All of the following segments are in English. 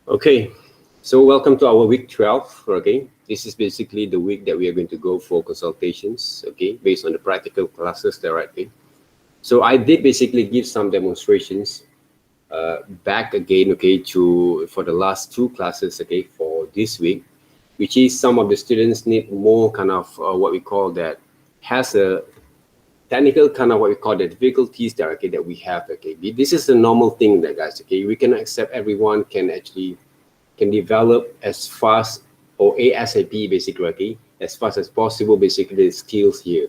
Okay, so welcome to our week 12. Okay, this is basically the week that we are going to go for consultations. Okay, based on the practical classes there. Okay, so I did basically give some demonstrations back again. Okay, to for the last two classes. Okay, for this week, which is some of the students need more kind of what we call that has a technical kind of what we call the difficulties that okay that we have. Okay, this is the normal thing that guys. Okay, we cannot accept everyone can actually can develop as fast or ASAP basically, okay, as fast as possible basically the skills here.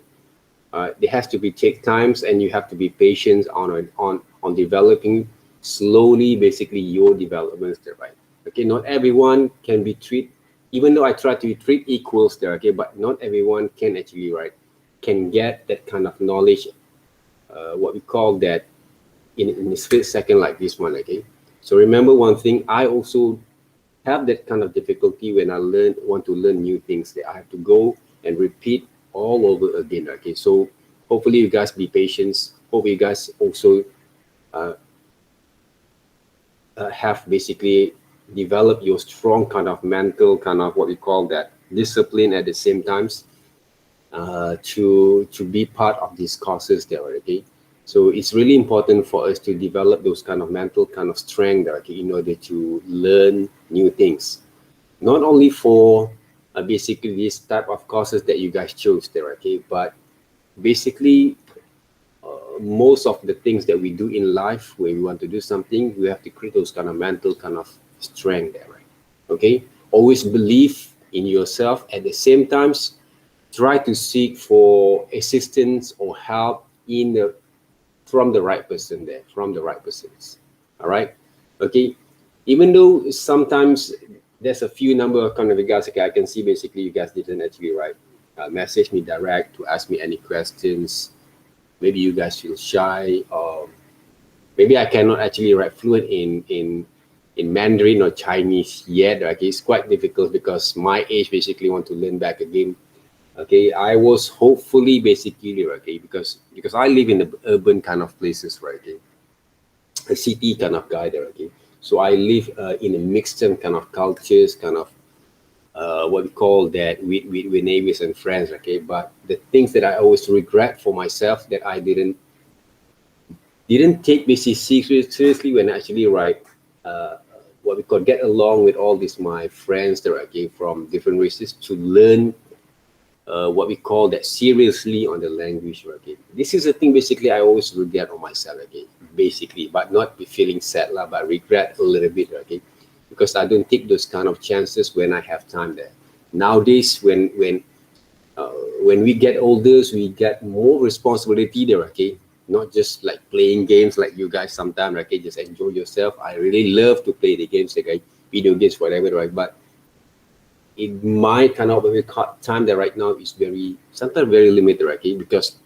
There has to be take times and you have to be patient on developing slowly basically your developments there, right? Okay, not everyone can be treated, even though I try to treat equals there, okay, but not everyone can actually, right, can get that kind of knowledge, what we call that in a split second like this one, okay? So remember one thing, I also have that kind of difficulty when I want to learn new things that I have to go and repeat all over again. Okay, so hopefully you guys be patient. Hope you guys also uh, have basically developed your strong kind of mental kind of what we call that discipline at the same times to be part of these courses there. Okay, so it's really important for us to develop those kind of mental kind of strength there, okay, in order to learn new things, not only for basically this type of courses that you guys chose there, okay, but basically most of the things that we do in life when we want to do something, we have to create those kind of mental kind of strength there, right? Okay, always believe in yourself. At the same times, try to seek for assistance or help in the from the right person there, from the right persons. All right, okay. Even though sometimes there's a few number of kind of guys, okay, I can see basically you guys didn't actually write, message me direct to ask me any questions. Maybe you guys feel shy, or maybe I cannot actually write fluent in Mandarin or Chinese yet. Okay, it's quite difficult because my age basically want to learn back again. Okay, I was hopefully basically okay because I live in the urban kind of places, right? Okay, a city kind of guy there. Okay, so I live in a mixed kind of cultures, kind of what we call that with neighbors and friends. Okay, but the things that I always regret for myself that I didn't take basically seriously when I actually write what we call get along with all these my friends that I gave from different races to learn what we call that seriously on the language. Okay, this is the thing basically I always regret on myself. Okay, basically, but not be feeling sad lah, but regret a little bit. Okay, because I don't take those kind of chances when I have time there. Nowadays, when we get older, we get more responsibility there. Okay, not just like playing games like you guys sometimes. Okay, just enjoy yourself. I really love to play the games, okay, video games, whatever, right? But in my kind of time that right now is very sometimes very limited, okay, because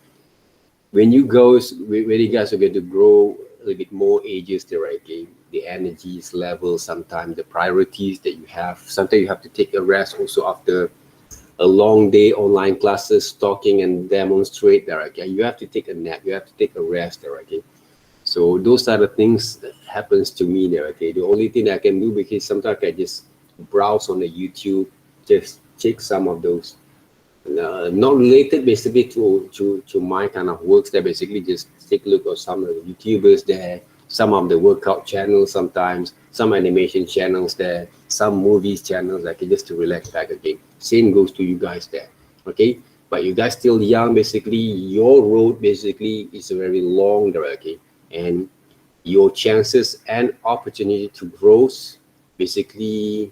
when you when you guys are going to grow a little bit more ages there, right, okay, the energies level, sometimes the priorities that you have, sometimes you have to take a rest also after a long day online classes talking and demonstrate there, okay, you have to take a nap, you have to take a rest there, okay. So those are the things that happens to me there, okay. The only thing I can do, because sometimes I just browse on the YouTube, just check some of those not related basically to my kind of works there, basically just take a look at some of the YouTubers there, some of the workout channels, sometimes some animation channels there, some movies channels, like just to relax back again. Same goes to you guys there, okay. But you guys still young, basically your road basically is very long there, okay, and your chances and opportunity to grow basically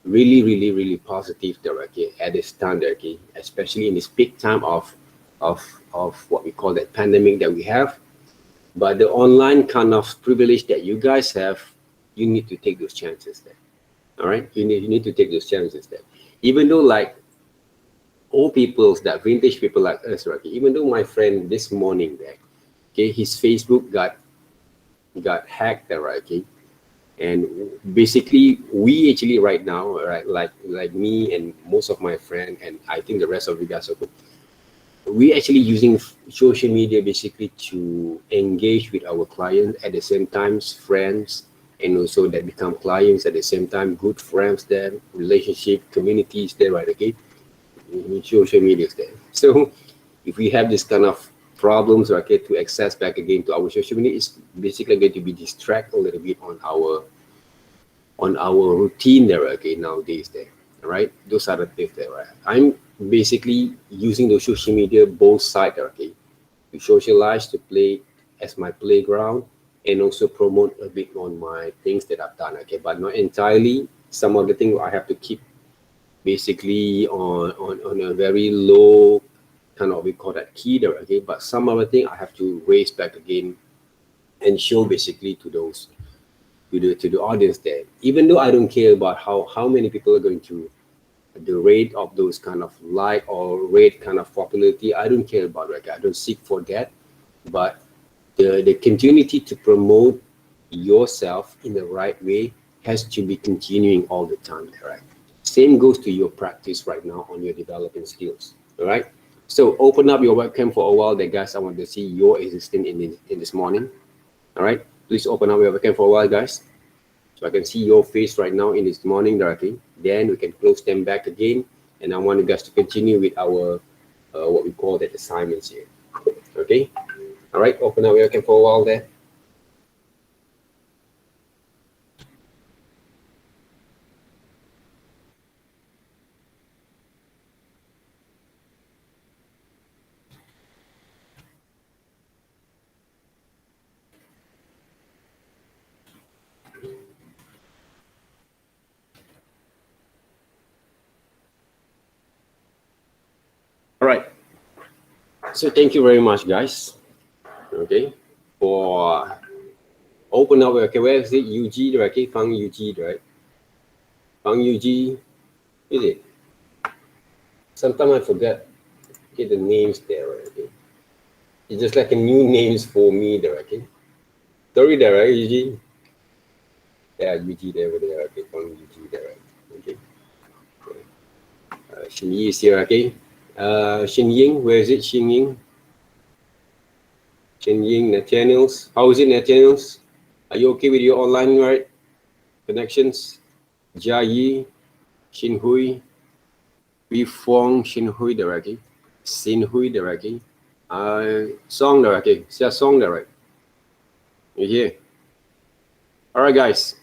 really positive there, okay, at this time there, okay, especially in this peak time of of what we call that pandemic that we have. But the online kind of privilege that you guys have, you need to take those chances there. All right, you need to take those chances there, even though like old people's that vintage people like us, right, okay, even though my friend this morning there, okay, his Facebook got hacked there, right, okay, and basically we actually right now, right, like me and most of my friend, and I think the rest of you guys are, we actually using social media basically to engage with our clients, at the same times friends, and also that become clients at the same time, good friends there, relationship, communities there, right? Okay, in social media there. So if we have this kind of problems, okay, to access back again to our social media, it's basically going to be distract a little bit on our routine there, okay, nowadays there. All right, those are the things there, right? I'm basically using the social media both sides, okay, to socialize, to play as my playground, and also promote a bit on my things that I've done, okay, but not entirely. Some of the things I have to keep basically on a very low kind of, we call that key there, okay, but some of the thing I have to raise back again and show basically to those to the audience there, even though I don't care about how many people are going to the rate of those kind of like or rate kind of popularity. I don't care about that. I don't seek for that, but the continuity to promote yourself in the right way has to be continuing all the time, right? Same goes to your practice right now on your developing skills. All right, so open up your webcam for a while there, guys. I want to see your existence in this morning. All right, please open up your webcam for a while, guys, so I can see your face right now in this morning directly. Then we can close them back again, and I want you guys to continue with our what we call that assignments here. Okay, all right, open up your webcam for a while there. All right, so thank you very much, guys. Okay, for open up. Okay, where is it? UG, right? Okay, Fang UG, right? Fang UG, is it? Sometimes I forget. Okay, the names there, right? Okay, it's just like a new names for me there. Okay, sorry there, right? UG. Yeah, UG there, over there. Okay, Fang UG there, right? Okay. Xin Yi is here. Okay. Xin Ying, where is it? Xin Ying. Xin Ying, Nathaniels. How is it, Nathaniels? Are you okay with your online, right? Connections? Jia Yi, Xin Hui, Hui Fong, Xin Hui there, okay. Xin Hui there, okay. Song there, okay. Xia Song there, right? You here? All right, guys.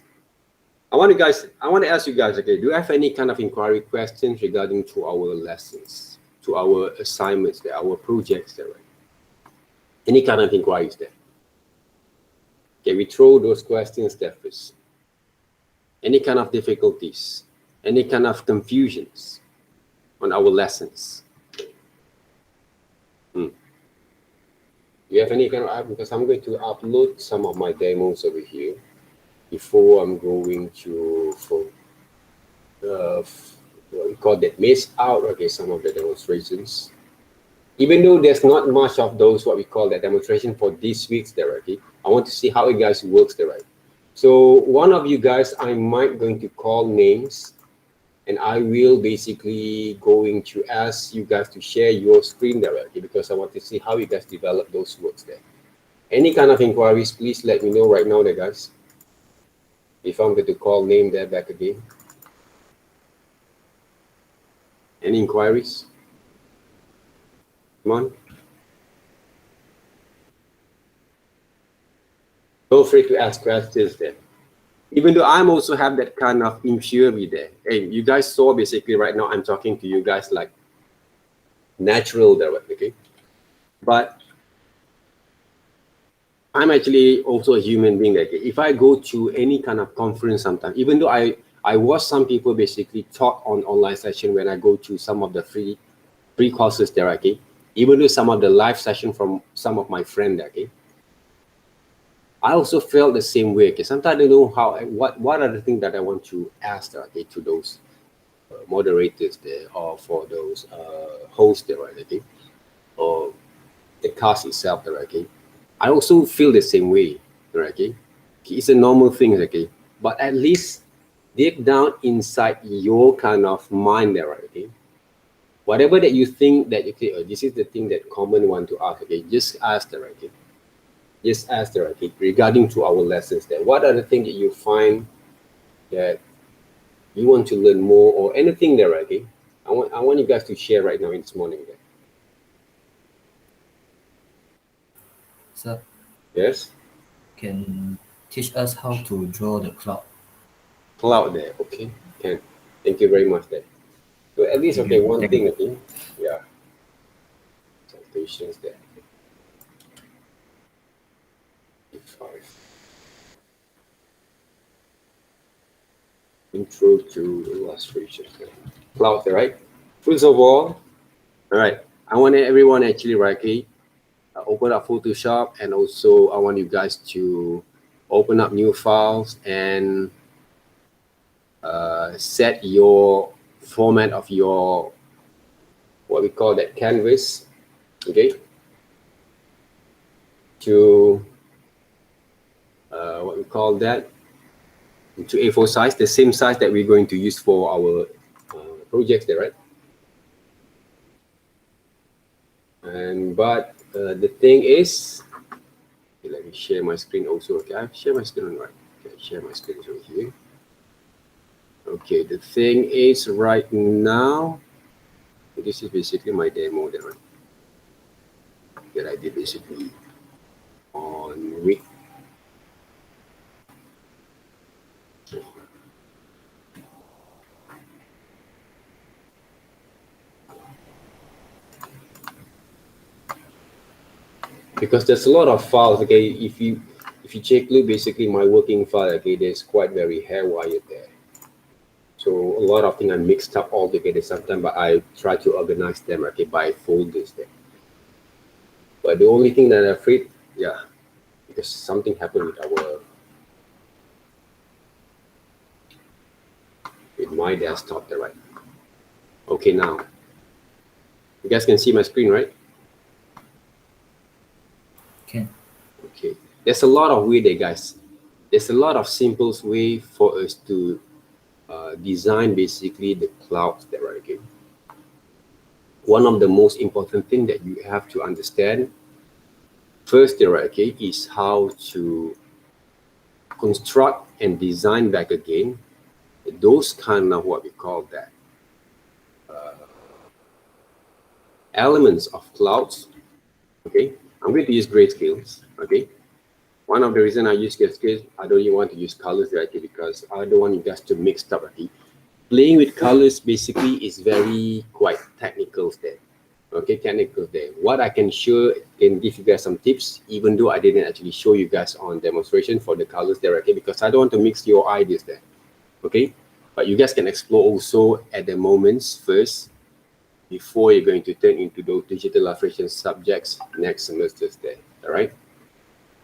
I want to ask you guys, okay, do you have any kind of inquiry questions regarding to our lessons, to our assignments there, our projects there, right? Any kind of inquiries there? Okay, we throw those questions there first. Any kind of difficulties, any kind of confusions on our lessons? You have any kind of, because I'm going to upload some of my demos over here before I'm going to what we call that miss out, okay, some of the demonstrations. Even though there's not much of those what we call that demonstration for this week's there, okay, I want to see how it guys works there, right? So one of you guys, I might going to call names, and I will basically going to ask you guys to share your screen directly, because I want to see how you guys develop those works there. Any kind of inquiries, please let me know right now there, guys. If I'm going to call name there back again. Any inquiries? Come on. Feel free to ask questions there. Even though I'm also have that kind of impurity there. Hey, you guys saw basically right now I'm talking to you guys like natural there, okay? But I'm actually also a human being. Okay? If I go to any kind of conference sometimes, even though I watch some people basically talk on online session when I go to some of the free courses there, okay? Even though some of the live session from some of my friends, okay? I also felt the same way. Okay, sometimes I don't know what are the things that I want to ask, okay, to those moderators there, or for those hosts there, right, okay, or the cast itself there, okay. I also feel the same way, right, okay. It's a normal thing, okay, but at least dig down inside your kind of mind there, right, okay. Whatever that you think that, okay, this is the thing that common want to ask, okay, just ask there, okay. just ask there, okay, regarding to our lessons there. What are the things that you find that you want to learn more or anything there, okay? I want you guys to share right now in this morning there. Sir, Yes? can teach us how to draw the cloud. Cloud there, okay? Can. Thank you very much there. So at least, Thank okay, you. one Thank you. thing, okay? Yeah, some patience there. Five. Intro to illustration. Cloud there, right? First of all right, I want everyone actually, right, okay, open up Photoshop, and also I want you guys to open up new files and set your format of your what we call that canvas, okay, to what we call that to A4 size, the same size that we're going to use for our projects there, right? And but the thing is, okay, let me share my screen also. Okay, I share my screen right. Okay, share my screen over here. Okay, the thing is right now, this is basically my demo there, right? That I did basically on week. Because there's a lot of files. Okay, if you check look basically my working file, okay, there's quite very hairwired there. So a lot of things are mixed up all together sometimes, but I try to organize them, okay, by folders there. But the only thing that I'm afraid, yeah, because something happened with my desktop there, right? Okay, now you guys can see my screen, right? Can. Okay, there's a lot of way there, guys. There's a lot of simple way for us to design basically the clouds there, right? Okay. One of the most important thing that you have to understand first there, right, okay, is how to construct and design back again those kind of what we call that elements of clouds. Okay, I'm going to use grayscales. Okay, one of the reason I use grayscales, I don't even want to use colors right here because I don't want you guys to mix up. Okay, playing with colors basically is very quite technical there. Okay, technical there. What I can show can give you guys some tips, even though I didn't actually show you guys on demonstration for the colors there. Okay, because I don't want to mix your ideas there. Okay, but you guys can explore also at the moments first before you're going to turn into those digital illustration subjects next semester there. All right,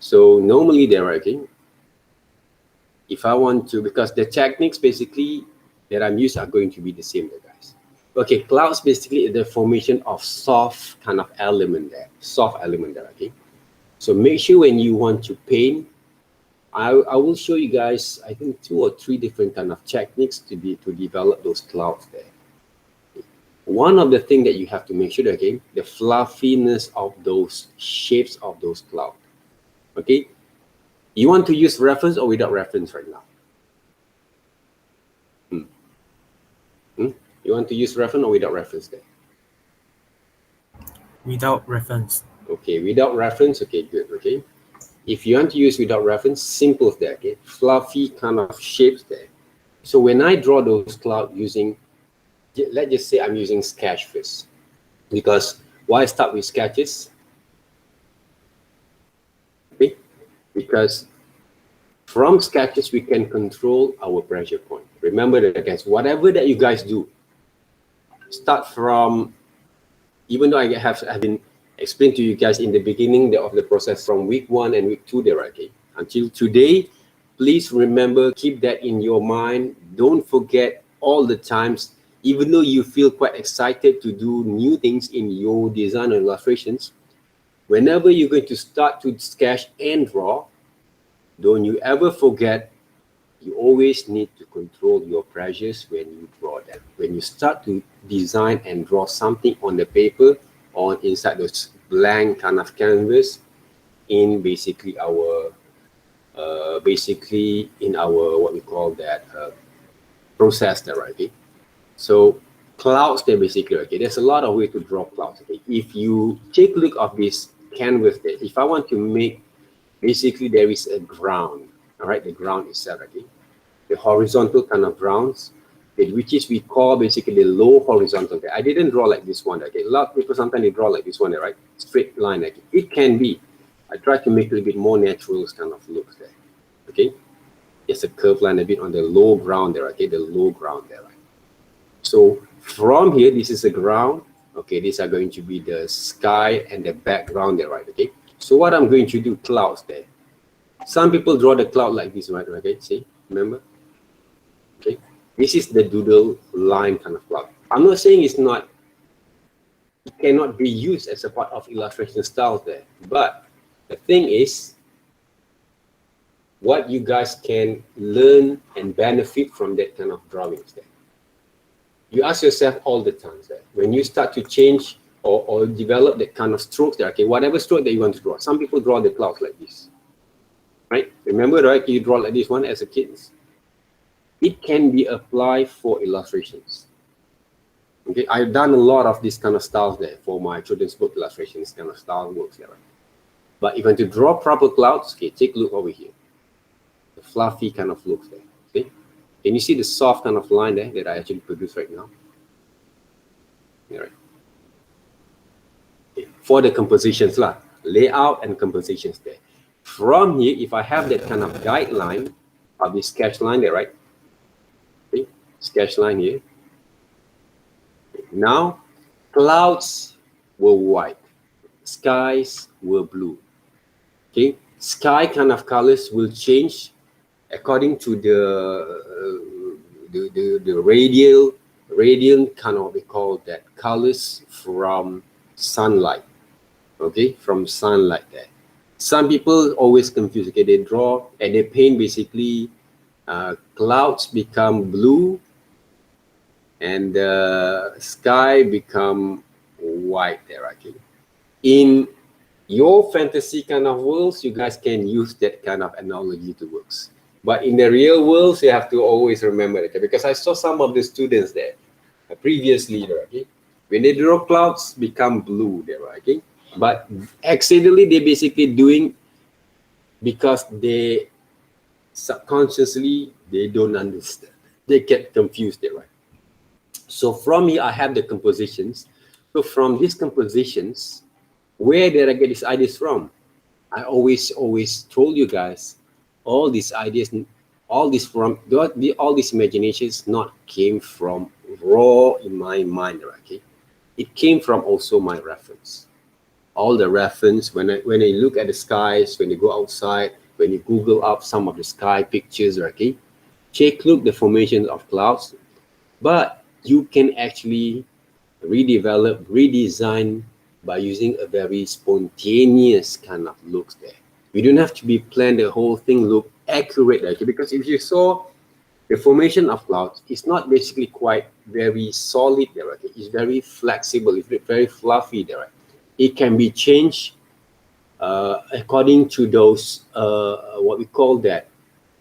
so normally there, okay, if I want to, because the techniques basically that I'm using are going to be the same there, guys. Okay, clouds basically the formation of soft kind of element there, soft element there, okay. So make sure when you want to paint, I will show you guys, I think 2 or 3 different kind of techniques to develop those clouds there. One of the things that you have to make sure, again, the fluffiness of those shapes of those clouds. Okay, you want to use reference or without reference right now? You want to use reference or without reference there? Without reference. Okay, without reference. Okay, good. Okay, if you want to use without reference, simple there. Okay, fluffy kind of shapes there. So when I draw those clouds using, let's just say I'm using sketch first, because why start with sketches? Okay, because from sketches we can control our pressure point. Remember that, guys, whatever that you guys do, start from, even though I've been explained to you guys in the beginning of the process from week 1 and week 2 there, okay, until today, please remember, keep that in your mind. Don't forget all the times, even though you feel quite excited to do new things in your design and illustrations, whenever you're going to start to sketch and draw, don't you ever forget, you always need to control your pressures when you draw them. When you start to design and draw something on the paper or inside those blank kind of canvas, in basically our what we call that process there, right? Okay, so clouds there basically, okay, there's a lot of way to draw clouds. Okay, if you take a look of this canvas there, if I want to make basically there is a ground, all right, the ground itself, okay, the horizontal kind of grounds, okay, which is we call basically the low horizontal. Okay, I didn't draw like this one. Okay, a lot of people sometimes they draw like this one, right? Straight line. Okay, it can be. I try to make it a bit more natural kind of looks there. Okay, just a curved line a bit on the low ground there. Okay, the low ground there. Right? So from here, this is the ground. Okay, these are going to be the sky and the background there, right? Okay, so what I'm going to do, clouds there. Some people draw the cloud like this, right? Okay, see, remember? Okay, this is the doodle line kind of cloud. I'm not saying it's not, it cannot be used as a part of illustration styles there, but the thing is, what you guys can learn and benefit from that kind of drawings there. You ask yourself all the time that when you start to change or develop that kind of strokes there, okay, whatever stroke that you want to draw. Some people draw the clouds like this, right? Remember, right? You draw like this one as a kid. It can be applied for illustrations. Okay, I've done a lot of this kind of styles there for my children's book illustrations, kind of style works there. Right? But if you want to draw proper clouds, okay, take a look over here. The fluffy kind of looks there. See? Can you see the soft kind of line there that I actually produced right now? All right. Okay. For the compositions, layout and compositions there. From here, if I have that kind of guideline of this sketch line there, right? Okay. Sketch line here. Now, clouds were white, skies were blue. Okay, sky kind of colors will change according to the radiant kind of, we call that colors from sunlight. Okay, from sunlight there. Some people always confuse. Okay, they draw and they paint basically clouds become blue and the sky become white there. Okay, in your fantasy kind of worlds, you guys can use that kind of analogy to works. But in the real world, you have to always remember it, okay? Because I saw some of the students there, previously, okay? When they draw clouds, become blue there, okay? But accidentally, they basically doing because they subconsciously, they don't understand. They get confused there, right? So from here, I have the compositions. So from these compositions, where did I get these ideas from? I always told you guys, all these ideas, all these imaginations not came from raw in my mind, okay? It came from also my reference. All the reference, when I look at the skies, when you go outside, when you Google up some of the sky pictures, okay? Take a look the formation of clouds, but you can actually redesign by using a very spontaneous kind of looks there. You don't have to be planned the whole thing look accurate, okay? Because if you saw the formation of clouds, it's not basically quite very solid there, okay? It's very flexible, it's very fluffy there. Right? It can be changed according to those what we call that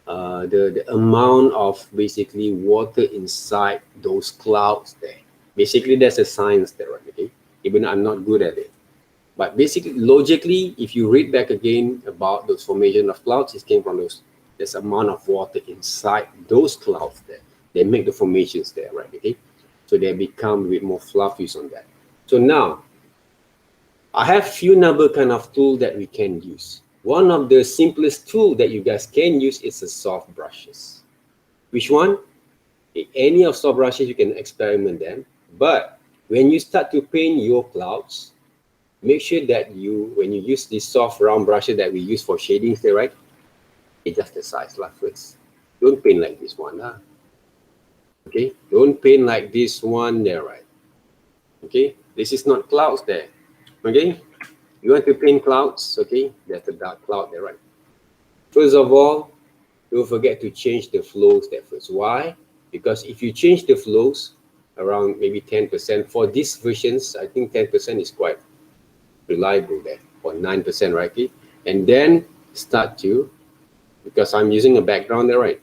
the amount of basically water inside those clouds there. Basically, there's a science there, right? Okay, even though I'm not good at it. But basically, logically, if you read back again about those formation of clouds, it came from there's amount of water inside those clouds there. They make the formations there, right? Okay, so they become a bit more fluffy on that. So now, I have few number kind of tool that we can use. One of the simplest tool that you guys can use is the soft brushes. Which one? Any of soft brushes, you can experiment them. But when you start to paint your clouds, make sure that when you use these soft round brushes that we use for shadings there, right? Adjust the size first. Don't paint like this one. Okay? Don't paint like this one there, right? Okay? This is not clouds there. Okay? You want to paint clouds, okay? That's a dark cloud there, right? First of all, don't forget to change the flows there first. Why? Because if you change the flows around maybe 10%, for these versions, I think 10% is quite reliable there, or 9%, right? Okay? and then start to, because I'm using a background there, right?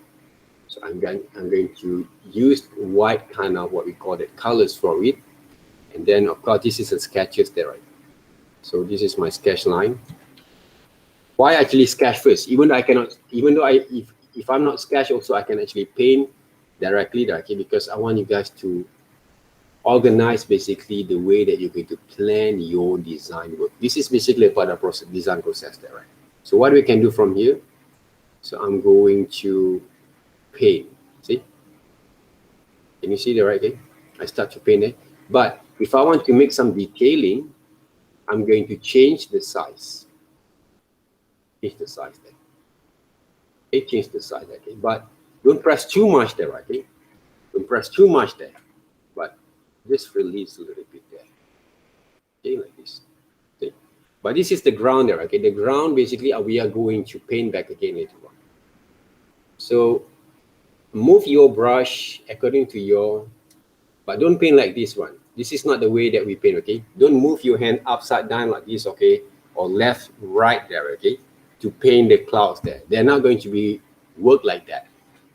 So I'm going to use white kind of what we call it colors for it, and then of course this is a sketches there, right? So this is my sketch line. Why actually sketch first? Even though I cannot, even though if I'm not sketch also, I can actually paint directly, because I want you guys to organize basically the way that you're going to plan your design work. This is basically a part of the design process there, right? So what we can do from here, so I'm going to paint. See? Can you see the right thing? I start to paint it. But if I want to make some detailing, I'm going to change the size. Change the size there. Okay, change the size, okay? But don't press too much there, okay? Don't press too much there. But just release a little bit there. Okay, like this. Okay. But this is the ground there, okay? The ground basically we are going to paint back again later on. So move your brush according to your, but don't paint like this one. This is not the way that we paint, okay? Don't move your hand upside down like this, okay? Or left, right there, okay? To paint the clouds there. They're not going to be work like that.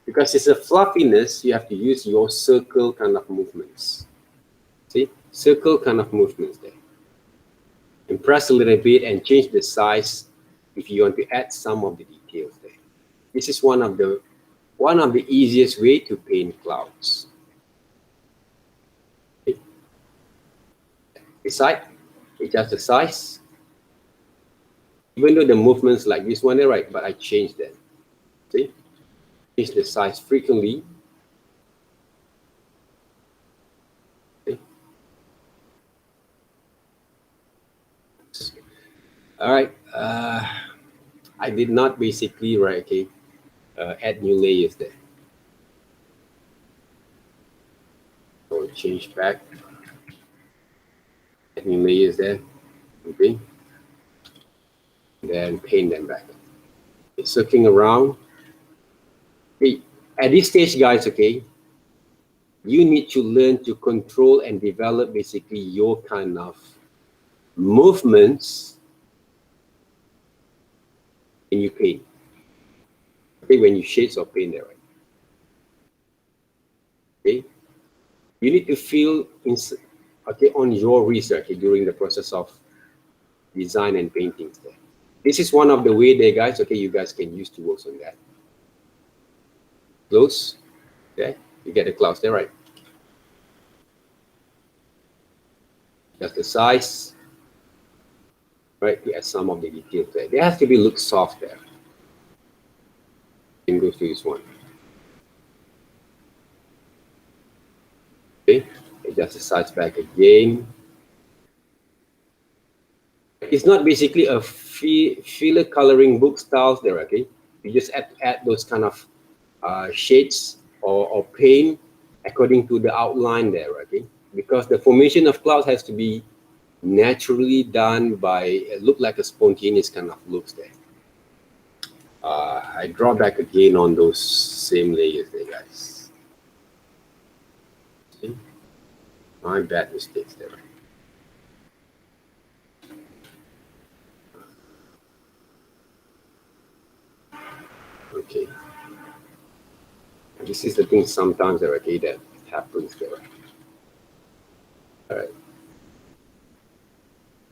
Because it's a fluffiness, you have to use your circle kind of movements. See? Circle kind of movements there. And press a little bit and change the size if you want to add some of the details there. This is one of the easiest way to paint clouds. Okay. Decide, adjust the size. Even though the movements like this one, they're right, but I changed them. See? Change the size frequently. Okay. All right. I did not basically, right, okay, add new layers there. So change back. Add new layers there. Okay. Then paint them back. Okay, circling around. Okay. At this stage, guys, okay, you need to learn to control and develop basically your kind of movements when you paint. Okay, when you shades or paint there, right? Okay, you need to feel on your research during the process of design and paintings there. This is one of the way there, guys. Okay, you guys can use to work on that. Close. Okay, you get the clouds there, right? Just the size, right? To add some of the details there. They have to be look soft there. Same goes to this one. Okay, adjust the size back again. It's not basically a filler coloring book styles there, okay? You just add those kind of shades or paint according to the outline there, okay? Because the formation of clouds has to be naturally done by look like a spontaneous kind of looks there. I draw back again on those same layers there, guys. See? My bad mistakes there. Okay. This is the thing sometimes that, okay, that happens there. All right.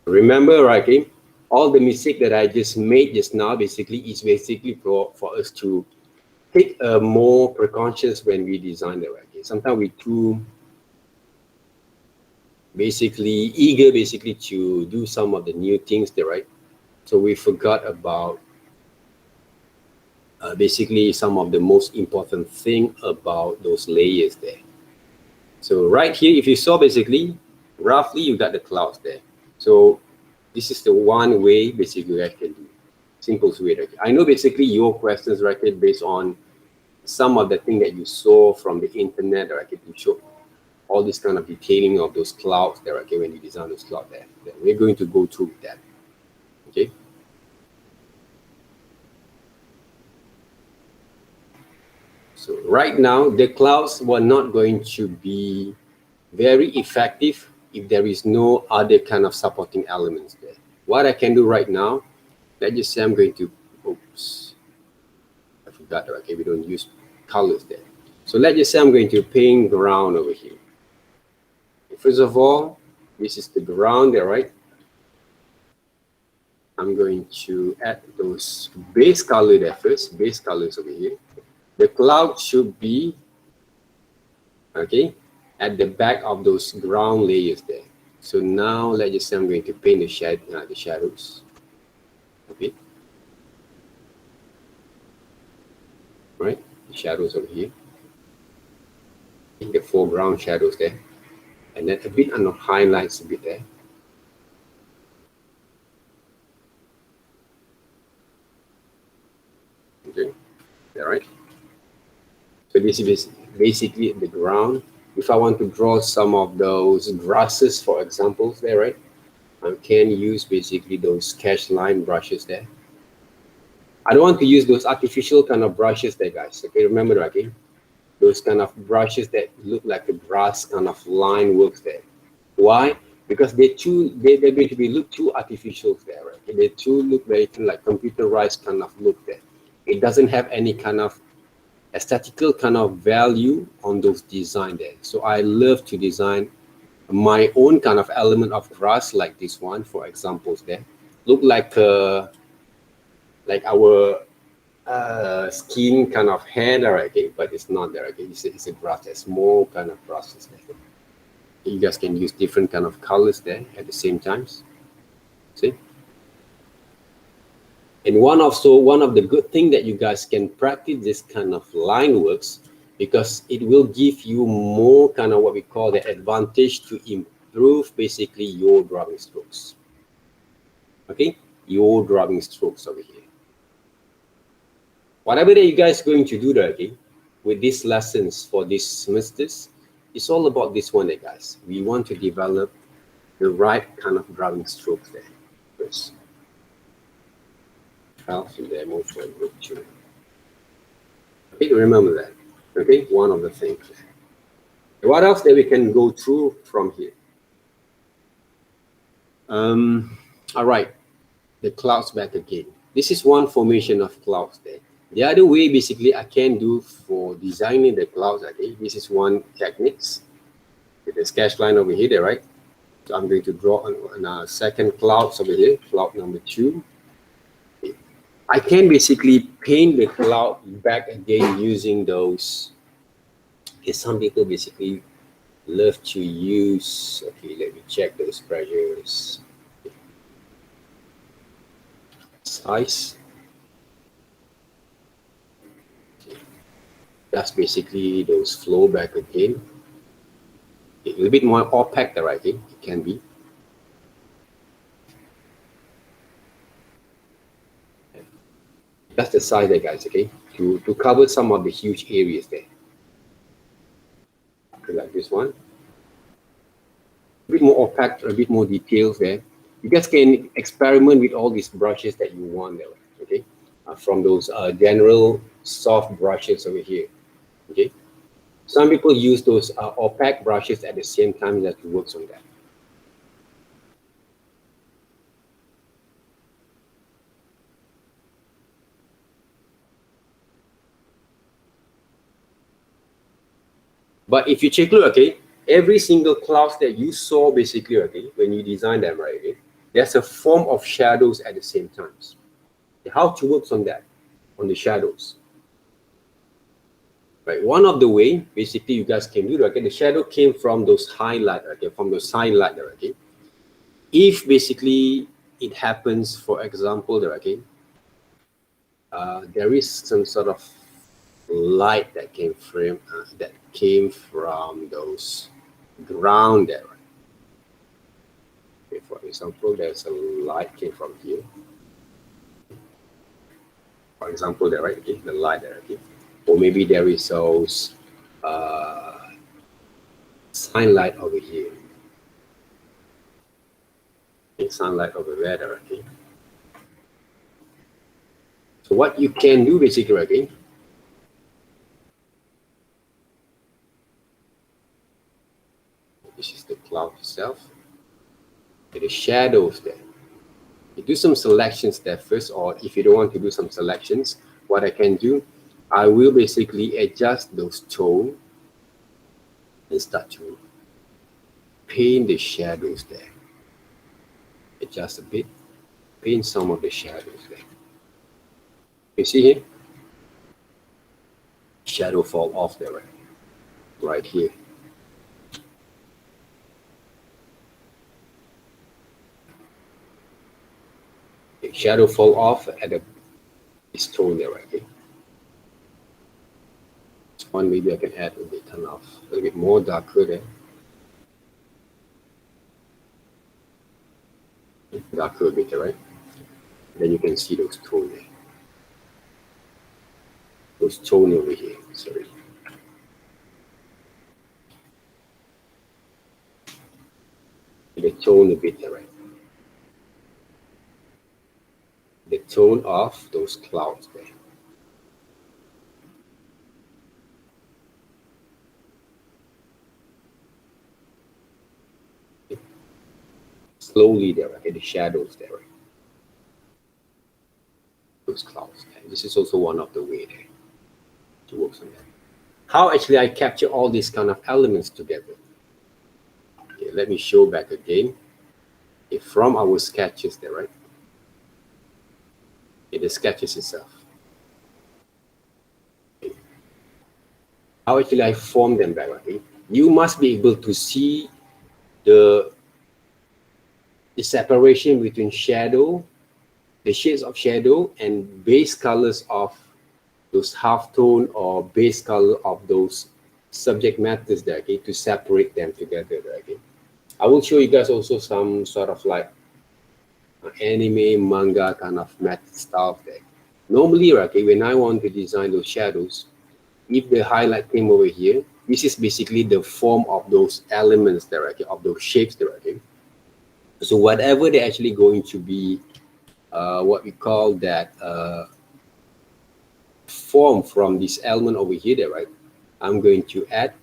Remember, right, okay, all the mistake that I just made just now basically is basically for us to take a more precautions when we design the right. Okay? Sometimes we too basically eager basically to do some of the new things there, right? So we forgot about basically some of the most important thing about those layers there. So right here, if you saw basically, roughly you got the clouds there. So this is the one way basically I can do. Simplest way. Right? I know basically your questions, right, based on some of the thing that you saw from the internet, right, to show all this kind of detailing of those clouds there, okay, when you design those clouds there. Then we're going to go through that. Okay. So right now, the clouds were not going to be very effective if there is no other kind of supporting elements there. What I can do right now, let's just say I'm going to, oops, I forgot, okay, we don't use colors there. So let's just say I'm going to paint ground over here. First of all, this is the ground there, right? I'm going to add those base color there first, base colors over here. The cloud should be, okay, at the back of those ground layers there. So now let's just say I'm going to paint the shadows. Okay, right, the shadows over here, the foreground shadows there, and then a bit on the highlights a bit there. Okay, all right. So this is basically the ground. If I want to draw some of those grasses, for examples there, right, I can use basically those sketch line brushes there. I don't want to use those artificial kind of brushes there, guys. Okay, remember that, okay? Those kind of brushes that look like a grass kind of line works there. Why? Because they're going to be look too artificial there, right? They too look very like computerized kind of look there. It doesn't have any kind of aesthetical kind of value on those design there. So I love to design my own kind of element of grass like this one, for examples there. Look like our skin kind of hair there, okay? But it's not there, okay? It's a grass, a small kind of process there. You guys can use different kind of colors there at the same time. See? And one of the good thing that you guys can practice this kind of line works, because it will give you more kind of what we call the advantage to improve basically your drawing strokes. Okay, your drawing strokes over here. Whatever that you guys are going to do there, okay, with these lessons for these semesters, it's all about this one there, guys. We want to develop the right kind of drawing strokes there first. In the emotional group too. Okay, remember that. Okay, one of the things. What else that we can go through from here? All right, the clouds back again. This is one formation of clouds there. The other way basically I can do for designing the clouds, okay, this is one techniques. With the sketch line over here, right? So I'm going to draw on a second clouds over here, cloud number 2. I can basically paint the cloud back again using those. Okay, some people basically love to use, okay, let me check those pressures. Size. Okay. That's basically those flow back again. Okay, a little bit more opaque there, I think it can be. That's the size there, guys, okay? To cover some of the huge areas there. Okay, like this one. A bit more opaque, a bit more details there. You guys can experiment with all these brushes that you want there, okay? From those general soft brushes over here, okay? Some people use those opaque brushes at the same time that works on that. But if you check, look, okay, every single clouds that you saw basically, okay, when you design them, right, okay, there's a form of shadows at the same time. How to work on that, on the shadows. Right, one of the way basically you guys can do that, okay, the shadow came from those highlight, okay, from those highlight, okay. If basically it happens, for example, there, okay, there is some sort of light that came from those ground there. Okay, for example, there's a light came from here. For example, there, right? Okay, the light there, okay. Or maybe there is those sunlight over here. Okay, sunlight over there, okay. So what you can do basically, okay, this is the cloud itself. Okay, the shadows there. You do some selections there first, or if you don't want to do some selections, what I can do, I will basically adjust those tone and start to paint the shadows there. Adjust a bit, paint some of the shadows there. You see here? Shadow fall off there, right here. Okay, shadow fall off at this tone there, right here. This one maybe I can add a bit, turn off a little bit more darker there. Darker a bit, right? Then you can see those tone there. Those tone over here, sorry. The tone a bit, right? The tone of those clouds there. Slowly there, okay, the shadows there, right? Those clouds there. This is also one of the way there to work on that. How actually I capture all these kind of elements together. Okay, let me show back again. Okay, from our sketches there, right? Okay, the sketches itself. Okay. How actually I form them back, okay? You must be able to see the separation between shadow, the shades of shadow, and base colors of those half tone or base color of those subject matters there, okay, to separate them together, okay. I will show you guys also some sort of like anime, manga kind of method style there. Normally, okay, when I want to design those shadows, if the highlight came over here, this is basically the form of those elements there, okay, of those shapes there, okay. So whatever they're actually going to be, what we call that form from this element over here there, right? I'm going to add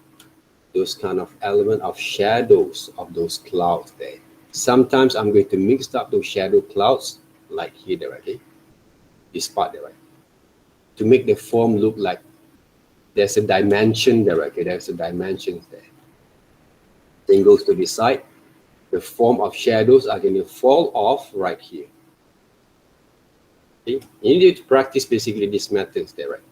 those kind of element of shadows of those clouds there. Sometimes I'm going to mix up those shadow clouds like here there, okay? This part there, right? To make the form look like there's a dimension there, okay? There's a dimension there. Then goes to the side. The form of shadows are going to fall off right here. Okay? You need to practice basically these methods there, right?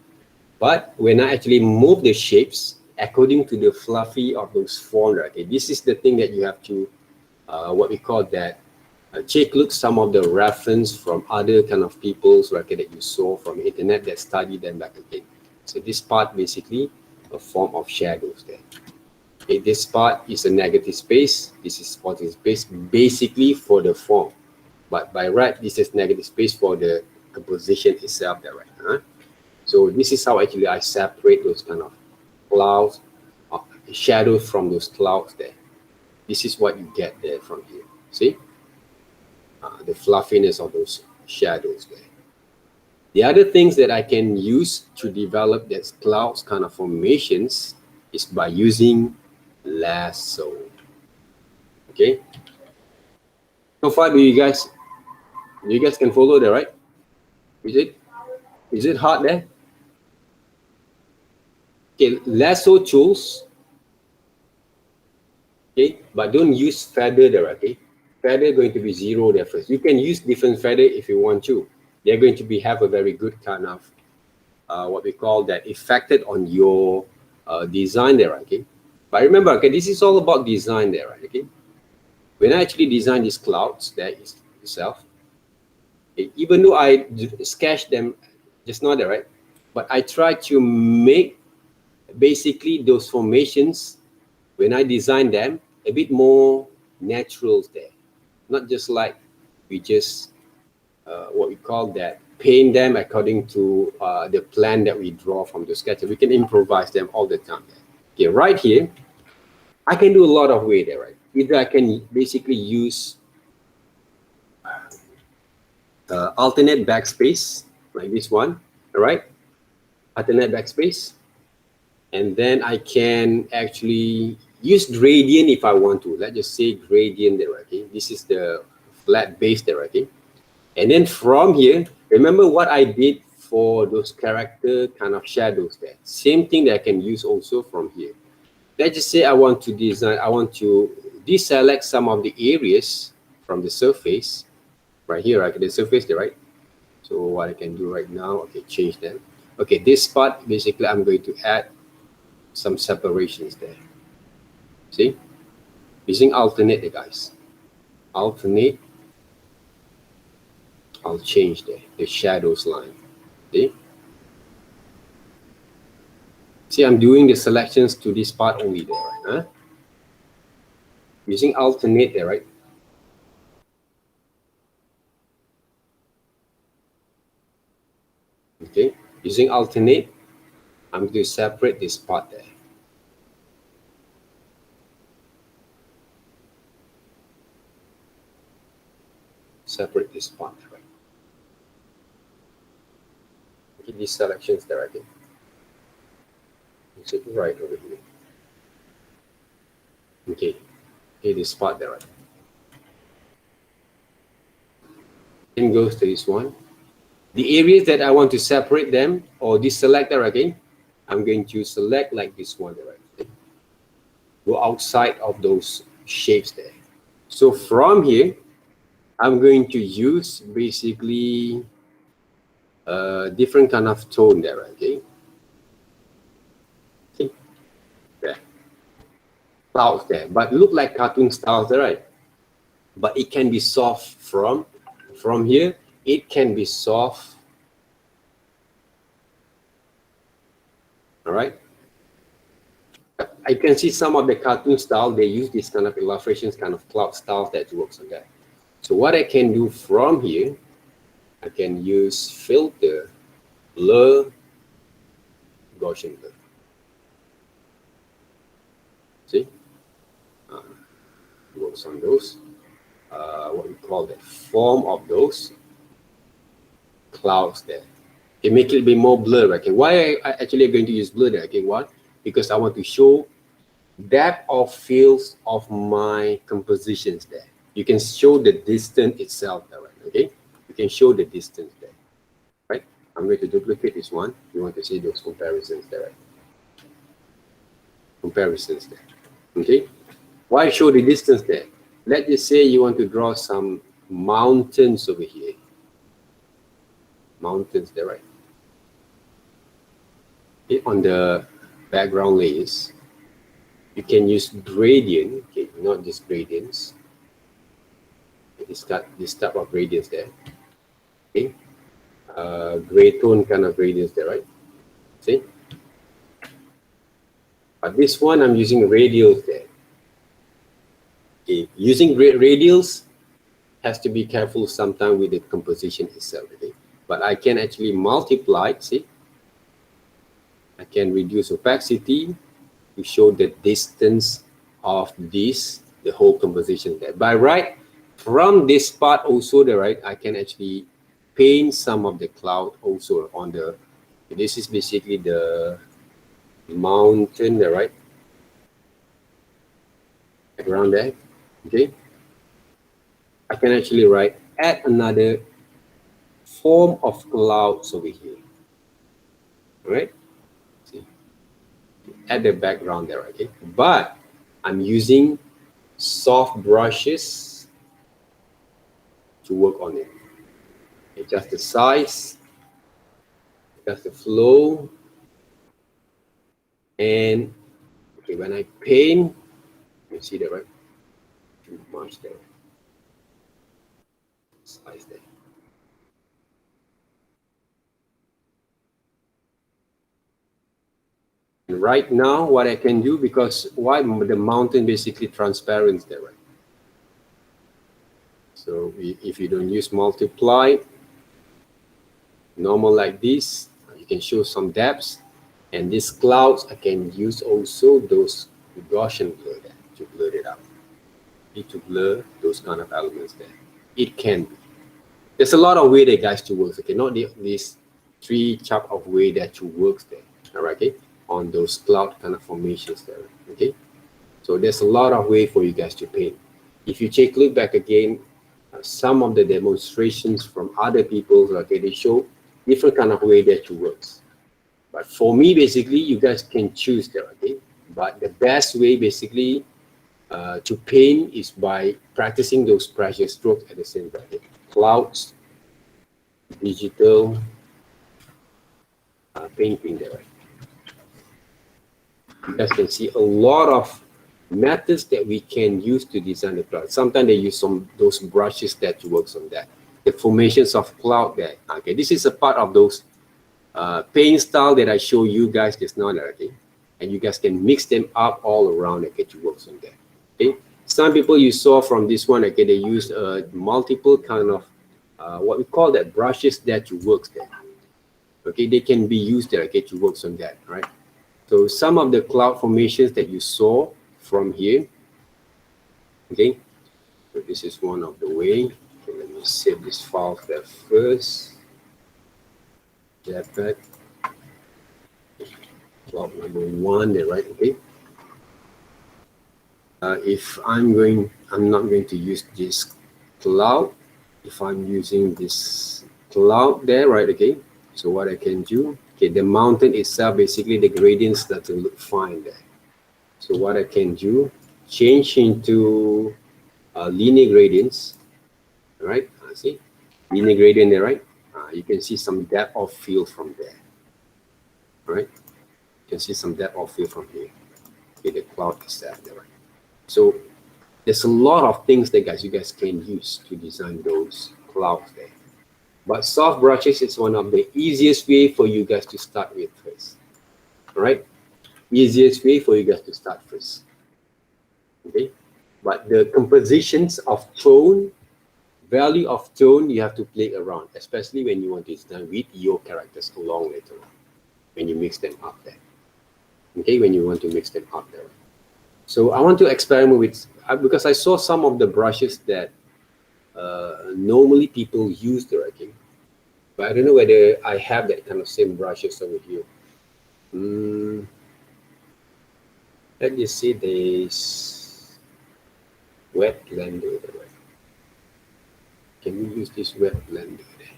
But when I actually move the shapes according to the fluffy of those forms, okay, this is the thing that you have to, what we call that, take look some of the reference from other kind of people's record that you saw from the internet that study them back again. So this part basically a form of shadows there. Okay, this part is a negative space. This is positive space basically for the form. But by right, this is negative space for the composition itself there, right? Huh? So this is how actually I separate those kind of clouds, shadows from those clouds there. This is what you get there from here. See? The fluffiness of those shadows there. The other things that I can use to develop that clouds kind of formations is by using lasso. Okay? So far, do you guys can follow that, right? Is it hard there? Okay, lasso tools. Okay, but don't use feather there, okay? Feather going to be 0 there first. You can use different feather if you want to. They're going to have a very good kind of what we call that affected on your design there, okay? But remember, okay, this is all about design there, right? Okay. When I actually design these clouds there itself, okay, even though I sketched them just now there, right? But I try to make basically those formations when I design them a bit more natural there, not just like we just what we call that paint them according to the plan that we draw from the sketch. We can improvise them all the time. Okay, right here, I can do a lot of way there, right? Either I can basically use alternate backspace like this one, all right? Alternate backspace. And then I can actually use gradient if I want to. Let's just say gradient there, okay? This is the flat base there, okay? And then from here, remember what I did for those character kind of shadows there. Same thing that I can use also from here. Let's just say I want to deselect some of the areas from the surface right here, right? The surface there, right? So what I can do right now, okay, change them. Okay, this part, basically I'm going to add some separations there. See? Using alternate, guys. Alternate, I'll change the shadows line. See? See, I'm doing the selections to this part only there, right? Huh? Using alternate there, right? Okay, using alternate, I'm going to separate this part there. Separate this part, right? Okay, these selections there, I think. It's right over here. Okay, this part there, right? Same goes to this one. The areas that I want to separate them or deselect there again, I'm going to select like this one there, right? Go outside of those shapes there. So from here, I'm going to use basically different kind of tone there, okay? Okay, there. Clouds there, but look like cartoon styles there, right? But it can be soft from here. It can be soft. All right. I can see some of the cartoon style, they use this kind of illustrations, kind of cloud style that works on that. So what I can do from here, I can use filter, blur, Gaussian blur. See? Works on those. What we call the form of those clouds there. Okay, make it a bit more blur. Okay, why I actually going to use blur there? Okay, why? Because I want to show depth of fields of my compositions there. You can show the distance itself there, right? Okay, you can show the distance there, right? I'm going to duplicate this one. You want to see those comparisons there, right? Comparisons there. Okay, why show the distance there? Let's just say you want to draw some mountains over here. Mountains there, right? Okay, on the background layers, you can use gradient, okay, not just gradients. This type of gradients there. Okay, gray tone kind of gradients there, right? See? But this one I'm using radials there. Okay, using radials has to be careful sometimes with the composition itself. Okay, but I can actually multiply. See, I can reduce opacity to show the distance of this, the whole composition there. By right, from this part also the right, I can actually paint some of the cloud also on the, this is basically the mountain there, right? Around there, okay? I can actually add another form of clouds over here, all right? See, add the background there, okay? But I'm using soft brushes to work on it. Adjust the size, adjust the flow, and okay, when I paint, you see that, right? Too much there. Size there. And right now, what I can do, because why the mountain basically transparent there, right? So if you don't use multiply, normal like this, you can show some depths. And these clouds, I can use also those Gaussian blur there to blur it out. Need to blur those kind of elements there. It can be. There's a lot of way there, guys, to work. Okay, not these three type of way that you work there. All right, okay, on those cloud kind of formations there. Okay, so there's a lot of way for you guys to paint. If you take a look back again, some of the demonstrations from other people, okay, they show different kind of way that it works. But for me, basically, you guys can choose that, okay? But the best way, basically, to paint is by practicing those pressure strokes at the same time. Okay? Clouds, digital, painting there, right? You guys can see a lot of methods that we can use to design the cloud. Sometimes they use those brushes that works on that. The formations of cloud there. Okay, this is a part of those paint style that I show you guys just now, okay? And you guys can mix them up all around, okay, to work on that. Okay, some people you saw from this one, okay, they use multiple kind of what we call that brushes that you works there. Okay, they can be used there, okay, to work on that, right? So some of the cloud formations that you saw from here, okay, so this is one of the way. Okay, let me save this file there first. JPEG. Cloud number 1 there, right? Okay. If I'm not going to use this cloud. If I'm using this cloud there, right? Okay. So what I can do, okay, the mountain itself, basically the gradients doesn't look fine there. So what I can do, change into linear gradients, all right? See, linear gradient there, right? You can see some depth of field from there, all right? You can see some depth of field from here. Okay, the cloud is there, right? So there's a lot of things that you guys can use to design those clouds there. But soft brushes is one of the easiest way for you guys to start with first, all right? Easiest way for you guys to start first. Okay, but the compositions of tone, value of tone, you have to play around, especially when you want to design with your characters along later on, when you mix them up there. Okay, when you want to mix them up there. So I want to experiment with, because I saw some of the brushes that normally people use there, okay? But I don't know whether I have that kind of same brushes over here. Let me see this wet blender. Can we use this wet blender there?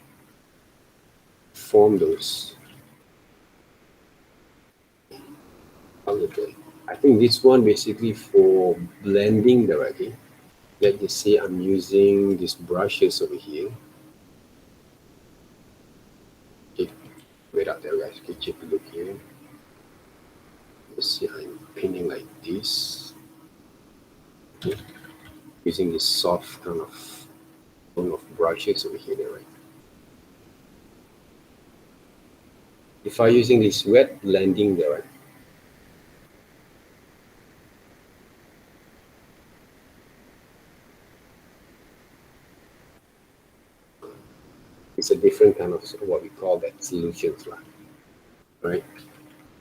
Form those. Okay. I think this one basically for blending directly. Let me see, I'm using these brushes over here. Okay, wait up there guys, okay, take a look here. Let's see, I'm pinning like this. Okay. Using this soft kind of tone of brushes over here, right? If I'm using this wet blending there, right? It's a different kind of what we call that solutions, right?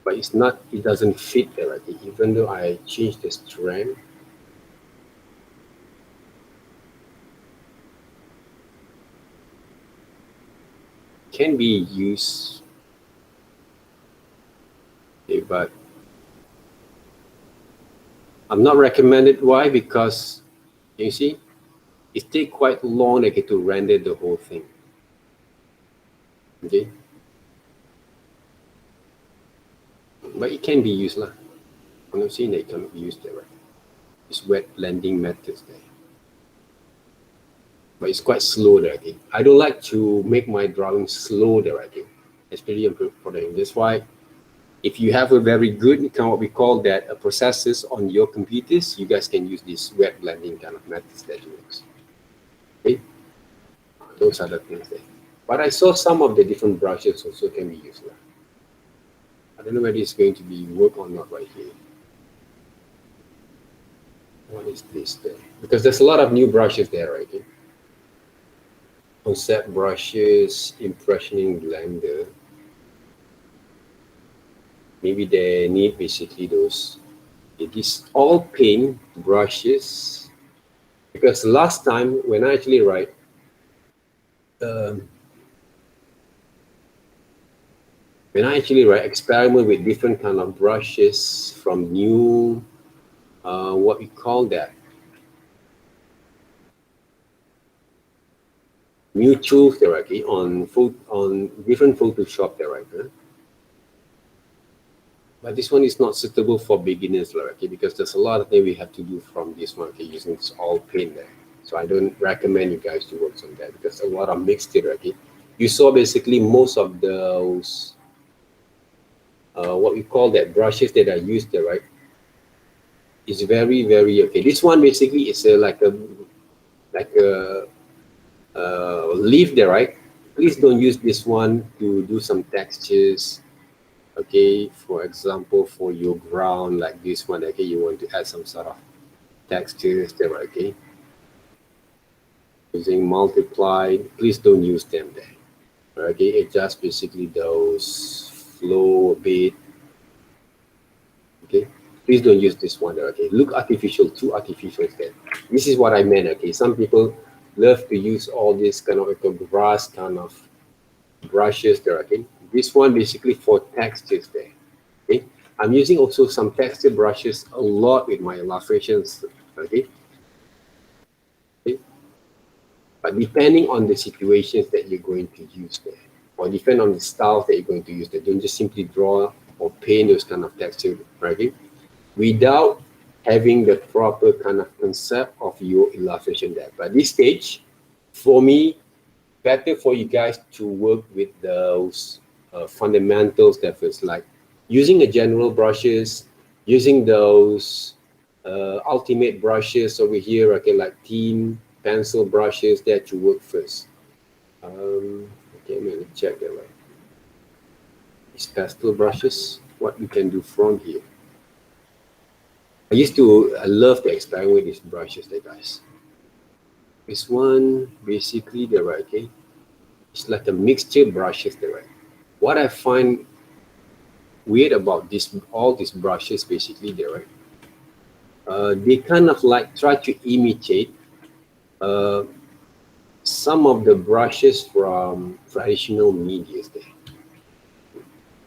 But it's not, it doesn't fit there, right? Even though I change the strength, can be used, okay, but I'm not recommended. Why? Because you see, it takes quite long to render the whole thing. Okay, but it can be used lah. I'm not saying that it cannot be used there, right? It's wet blending methods there, but it's quite slow there. Okay, I don't like to make my drawing slow there. Okay, especially for them. That's why, if you have a very good kind of what we call that processes on your computers, you guys can use this wet blending kind of methods that works. Okay, those are the things there. But I saw some of the different brushes also can be used now. I don't know whether it's going to be work or not right here. What is this there? Because there's a lot of new brushes there, right? Okay? Concept brushes, impressioning blender. Maybe they need basically those. It is all paint brushes. Because last time when I actually write, experiment with different kind of brushes from new, what we call that, new tools there, okay, on different Photoshop there, right? But this one is not suitable for beginners, okay, because there's a lot of things we have to do from this one, okay, using this all paint there. So I don't recommend you guys to work on that because a lot of mixed it, okay. You saw basically most of those what we call that brushes that are used there, right? It's very okay. This one basically is like a leaf there, right? Please don't use this one to do some textures. Okay, for example, for your ground like this one, okay, you want to add some sort of textures there, okay? Using multiply, please don't use them there. Okay, it just basically those flow a bit. Okay, please don't use this one there, okay? Look artificial, too artificial there. This is what I meant, okay? Some people love to use all this kind of like a grass kind of brushes there, okay? This one basically for textures there. Okay, I'm using also some texture brushes a lot with my illustrations, okay? Okay, but depending on the situations that you're going to use there, or depend on the styles that you're going to use there, don't just simply draw or paint those kind of texture, right? Without having the proper kind of concept of your illustration there. But this stage, for me, better for you guys to work with those fundamentals that feels like using a general brushes, using those ultimate brushes over here, okay, like thin pencil brushes that you work first. Okay, I'm gonna check that right. These pastel brushes, what you can do from here. I love to experiment with these brushes there, guys. This one, basically, the right, okay? It's like a mixture brushes there, right? What I find weird about all these brushes, basically, there, right? They kind of like try to imitate uh, some of the brushes from traditional medias there.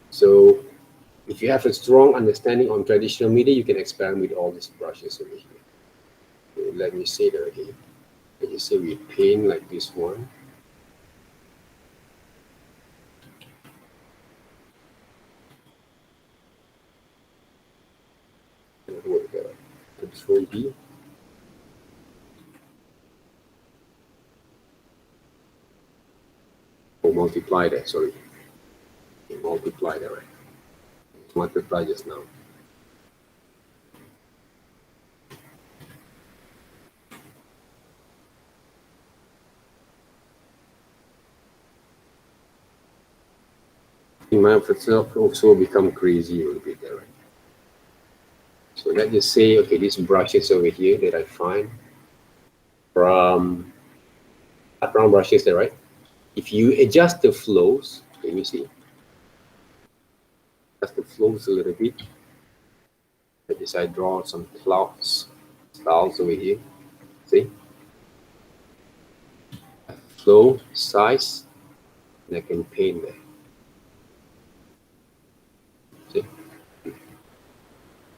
So if you have a strong understanding on traditional media, you can experiment with all these brushes over here. So let me say that again. Let me say we paint like this one. Control B. Or multiply that, sorry. Multiply that, right? Multiply just now. In my itself also become crazy a little bit there, right? So let's just say, okay, these brushes over here that I find from background brushes there, right? If you adjust the flows, can you see? Adjust the flows a little bit. Let us I draw some clouds styles over here. See? Flow, size, and I can paint there. See?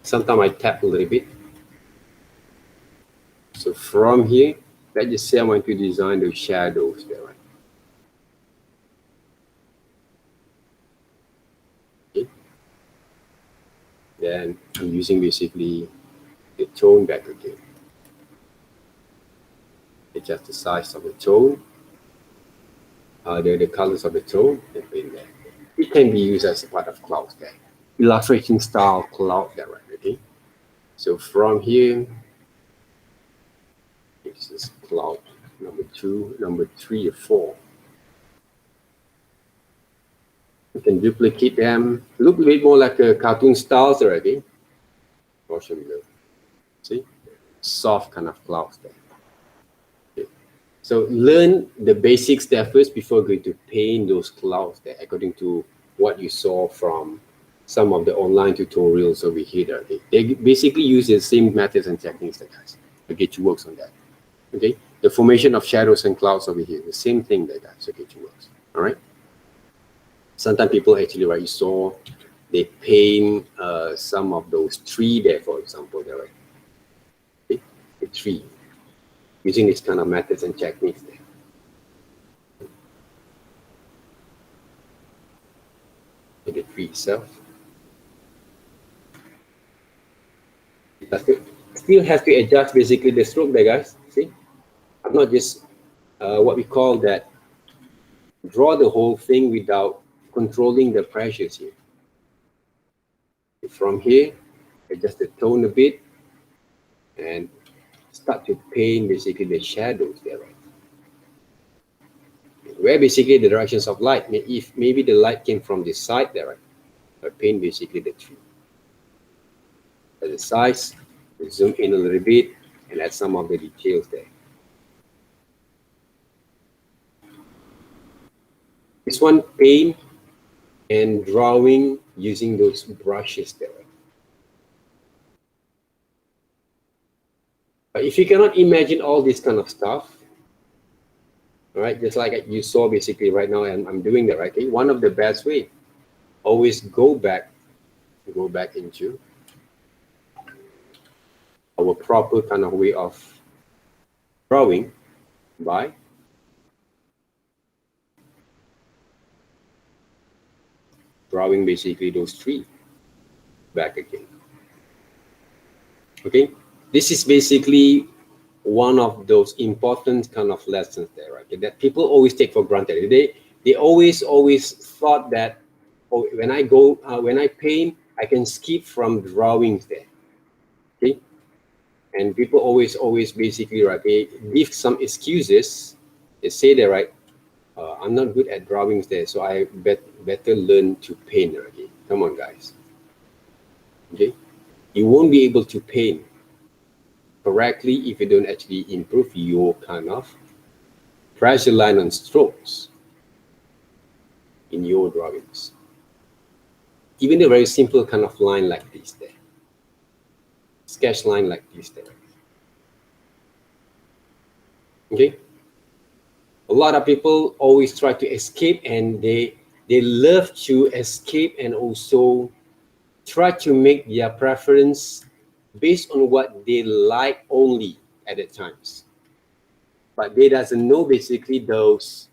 Sometimes I tap a little bit. So from here, let's just say I want to design those shadows there, right? Okay. Then I'm using basically the tone back again. Adjust the size of the tone, the colors of the tone, and paint there. It can be used as a part of clouds there. Illustration style cloud there, right? Okay. So from here, this is cloud number 2, number 3, or 4. You can duplicate them. Look a bit more like a cartoon styles already. Gaussian Blur. See? Soft kind of clouds there. Okay. So learn the basics there first before going to paint those clouds there according to what you saw from some of the online tutorials over here. Okay. They basically use the same methods and techniques that guys. Okay, to work on that. Okay, the formation of shadows and clouds over here, the same thing that guys. Okay, to work. All right. Sometimes people actually, right, you saw they paint some of those tree there, for example, there, right? Okay? The tree, using this kind of methods and techniques there. itself. Still have to adjust basically the stroke there, guys. See, I'm not just what we call that draw the whole thing without controlling the pressures here. From here, adjust the tone a bit and start to paint basically the shadows there, right? Where basically the directions of light, if maybe the light came from this side there, right? I paint basically the tree. At the size, zoom in a little bit and add some of the details there. This one, paint and drawing using those brushes there. But if you cannot imagine all this kind of stuff, all right, just like you saw basically right now, and I'm doing that, right? Okay? One of the best way, always go back into our proper kind of way of drawing by drawing basically those three back again. Okay, this is basically one of those important kind of lessons there, right? That people always take for granted. They always thought that, oh, when I paint, I can skip from drawings there. Okay, and people always basically, right, they give some excuses. They say that, right, I'm not good at drawings there, so I better learn to paint. Okay, come on, guys. Okay, you won't be able to paint correctly if you don't actually improve your kind of pressure line and strokes in your drawings. Even a very simple kind of line like this there, sketch line like this there. Okay, a lot of people always try to escape, and they love to escape and also try to make their preference based on what they like only at the times. But they doesn't know basically those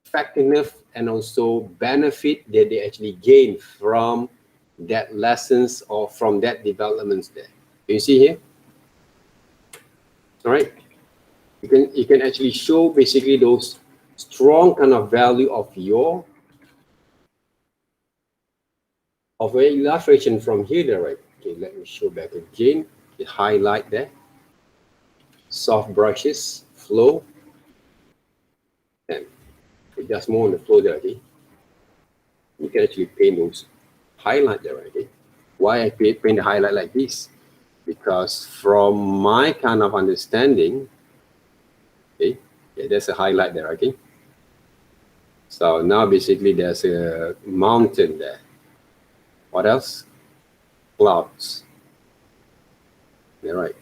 effectiveness and also benefit that they actually gain from that lessons or from that developments there. You see here? All right. You can actually show basically those strong kind of value of your illustration from here there, right? Okay, let me show back again. The highlight there. Soft brushes, flow, and just more on the flow there, okay? You can actually paint those highlight there, okay? Why I paint the highlight like this? Because from my kind of understanding, okay, yeah, there's a highlight there, okay? So now basically there's a mountain there. What else? Clouds. Yeah, right.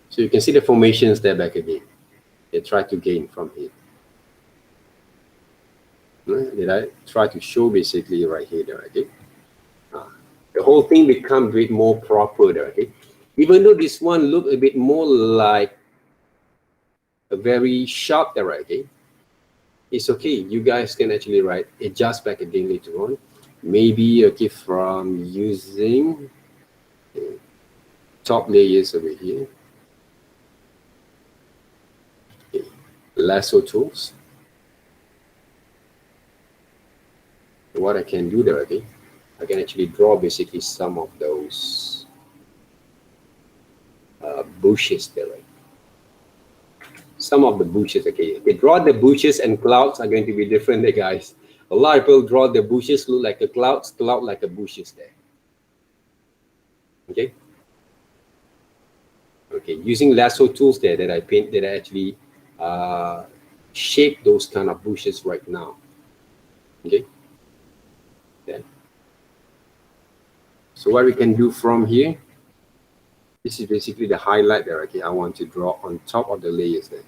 So you can see the formations there back again. They try to gain from here. Did I try to show basically right here there, okay? The whole thing becomes a bit more proper there, okay? Even though this one look a bit more like a very sharp there, okay? It's okay. You guys can actually adjust back again later on. Maybe okay, from using top layers over here. Okay. Lasso Tools. What I can do there, okay? I can actually draw basically some of those bushes there, right? Some of the bushes, okay? Okay, draw the bushes and clouds are going to be different there, guys. A lot of people draw the bushes look like a cloud like a bushes there. Okay. Okay, using lasso tools there that I paint, that I actually shape those kind of bushes right now. Okay. Then. So what we can do from here, this is basically the highlight there. Okay, I want to draw on top of the layers there.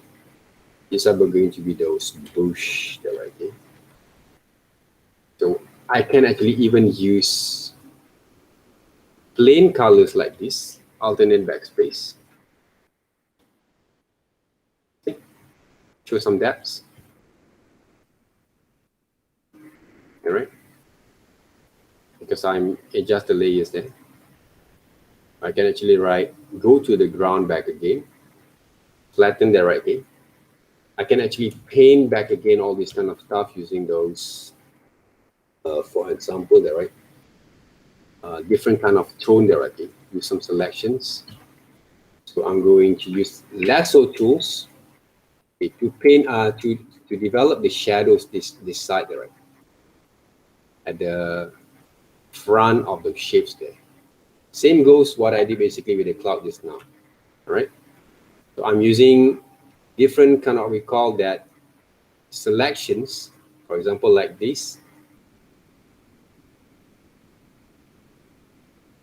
These are going to be those bush there. Okay. So I can actually even use plain colors like this, alternate backspace. Okay. Show some depths. All right. because I'm adjust the layers there. I can actually go to the ground back again, flatten there again. I can actually paint back again all this kind of stuff using those, for example, there, different kind of tone there again, use some selections. So I'm going to use Lasso Tools to paint, to develop the shadows this side there, at the front of the shapes there. Same goes what I did basically with the cloud just now. All right. So I'm using different kind of, we call that selections. For example, like this.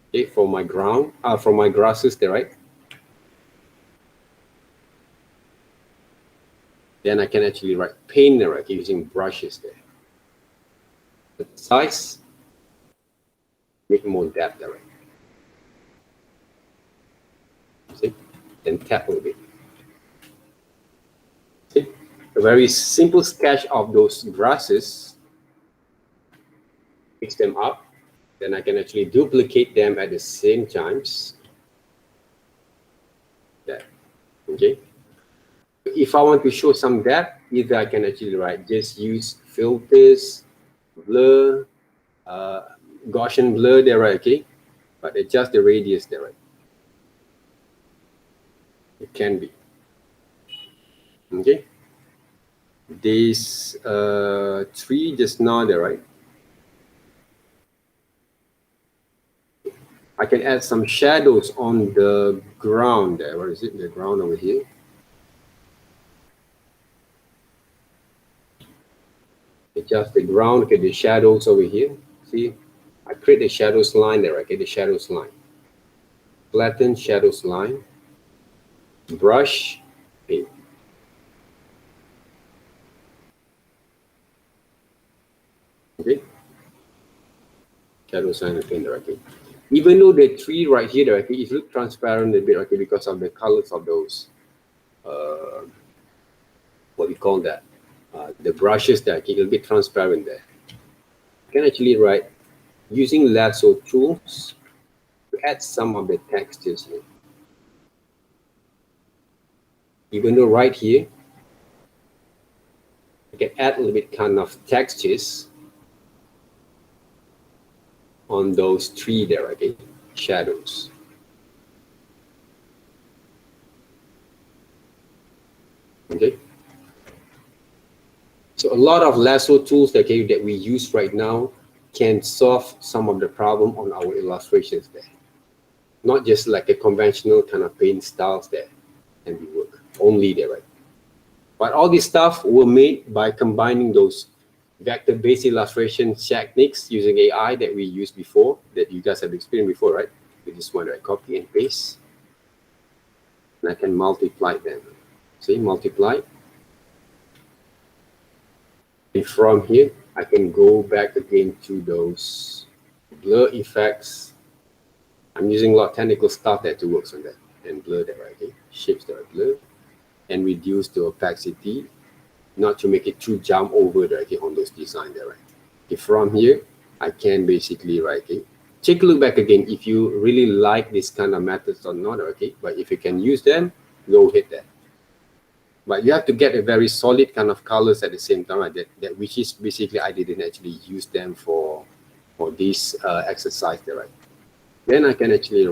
Okay, for my ground, for my grasses there, right? Then I can actually paint there, right, using brushes there. The size, make more depth there, right? See? Then tap a little bit. See? A very simple sketch of those grasses. Mix them up. Then I can actually duplicate them at the same times. There. Okay. If I want to show some depth, either I can actually just use filters, blur, Gaussian blur there, right? Okay, but adjust the radius there, right? It can be. Okay. This tree just now there, right? I can add some shadows on the ground there. Where is it? The ground over here. Adjust the ground, okay, the shadows over here. See, I create the shadows line there, okay, the shadows line. Flatten shadows line. Brush, paint. Okay. Shadows line and paint there, okay. Even though the tree right here, there, okay, it looks transparent a bit, okay, because of the colors of those, what we call that, the brushes there, okay, a little bit transparent there. You can actually using Lasso Tools to add some of the textures here. Even though right here, you can add a little bit kind of textures on those tree there, okay, shadows. Okay. So a lot of lasso tools that we use right now can solve some of the problem on our illustrations there. Not just like a conventional kind of paint styles there can be work only there, right? But all this stuff were made by combining those vector-based illustration techniques using AI that we used before, that you guys have experienced before, right? With this one, right? Copy and paste. And I can multiply them. See, multiply. And from here, I can go back again to those blur effects. I'm using a lot of technical stuff there to work on that. And blur that, right? Okay? Shapes that are blur. And reduce the opacity, not to make it too jump over there, okay, on those design there, right? Okay, from here, I can basically, okay, take a look back again if you really like this kind of methods or not, okay? But if you can use them, go ahead there. But you have to get a very solid kind of colors at the same time, right? That which is basically I didn't actually use them for this exercise there, right? Then I can actually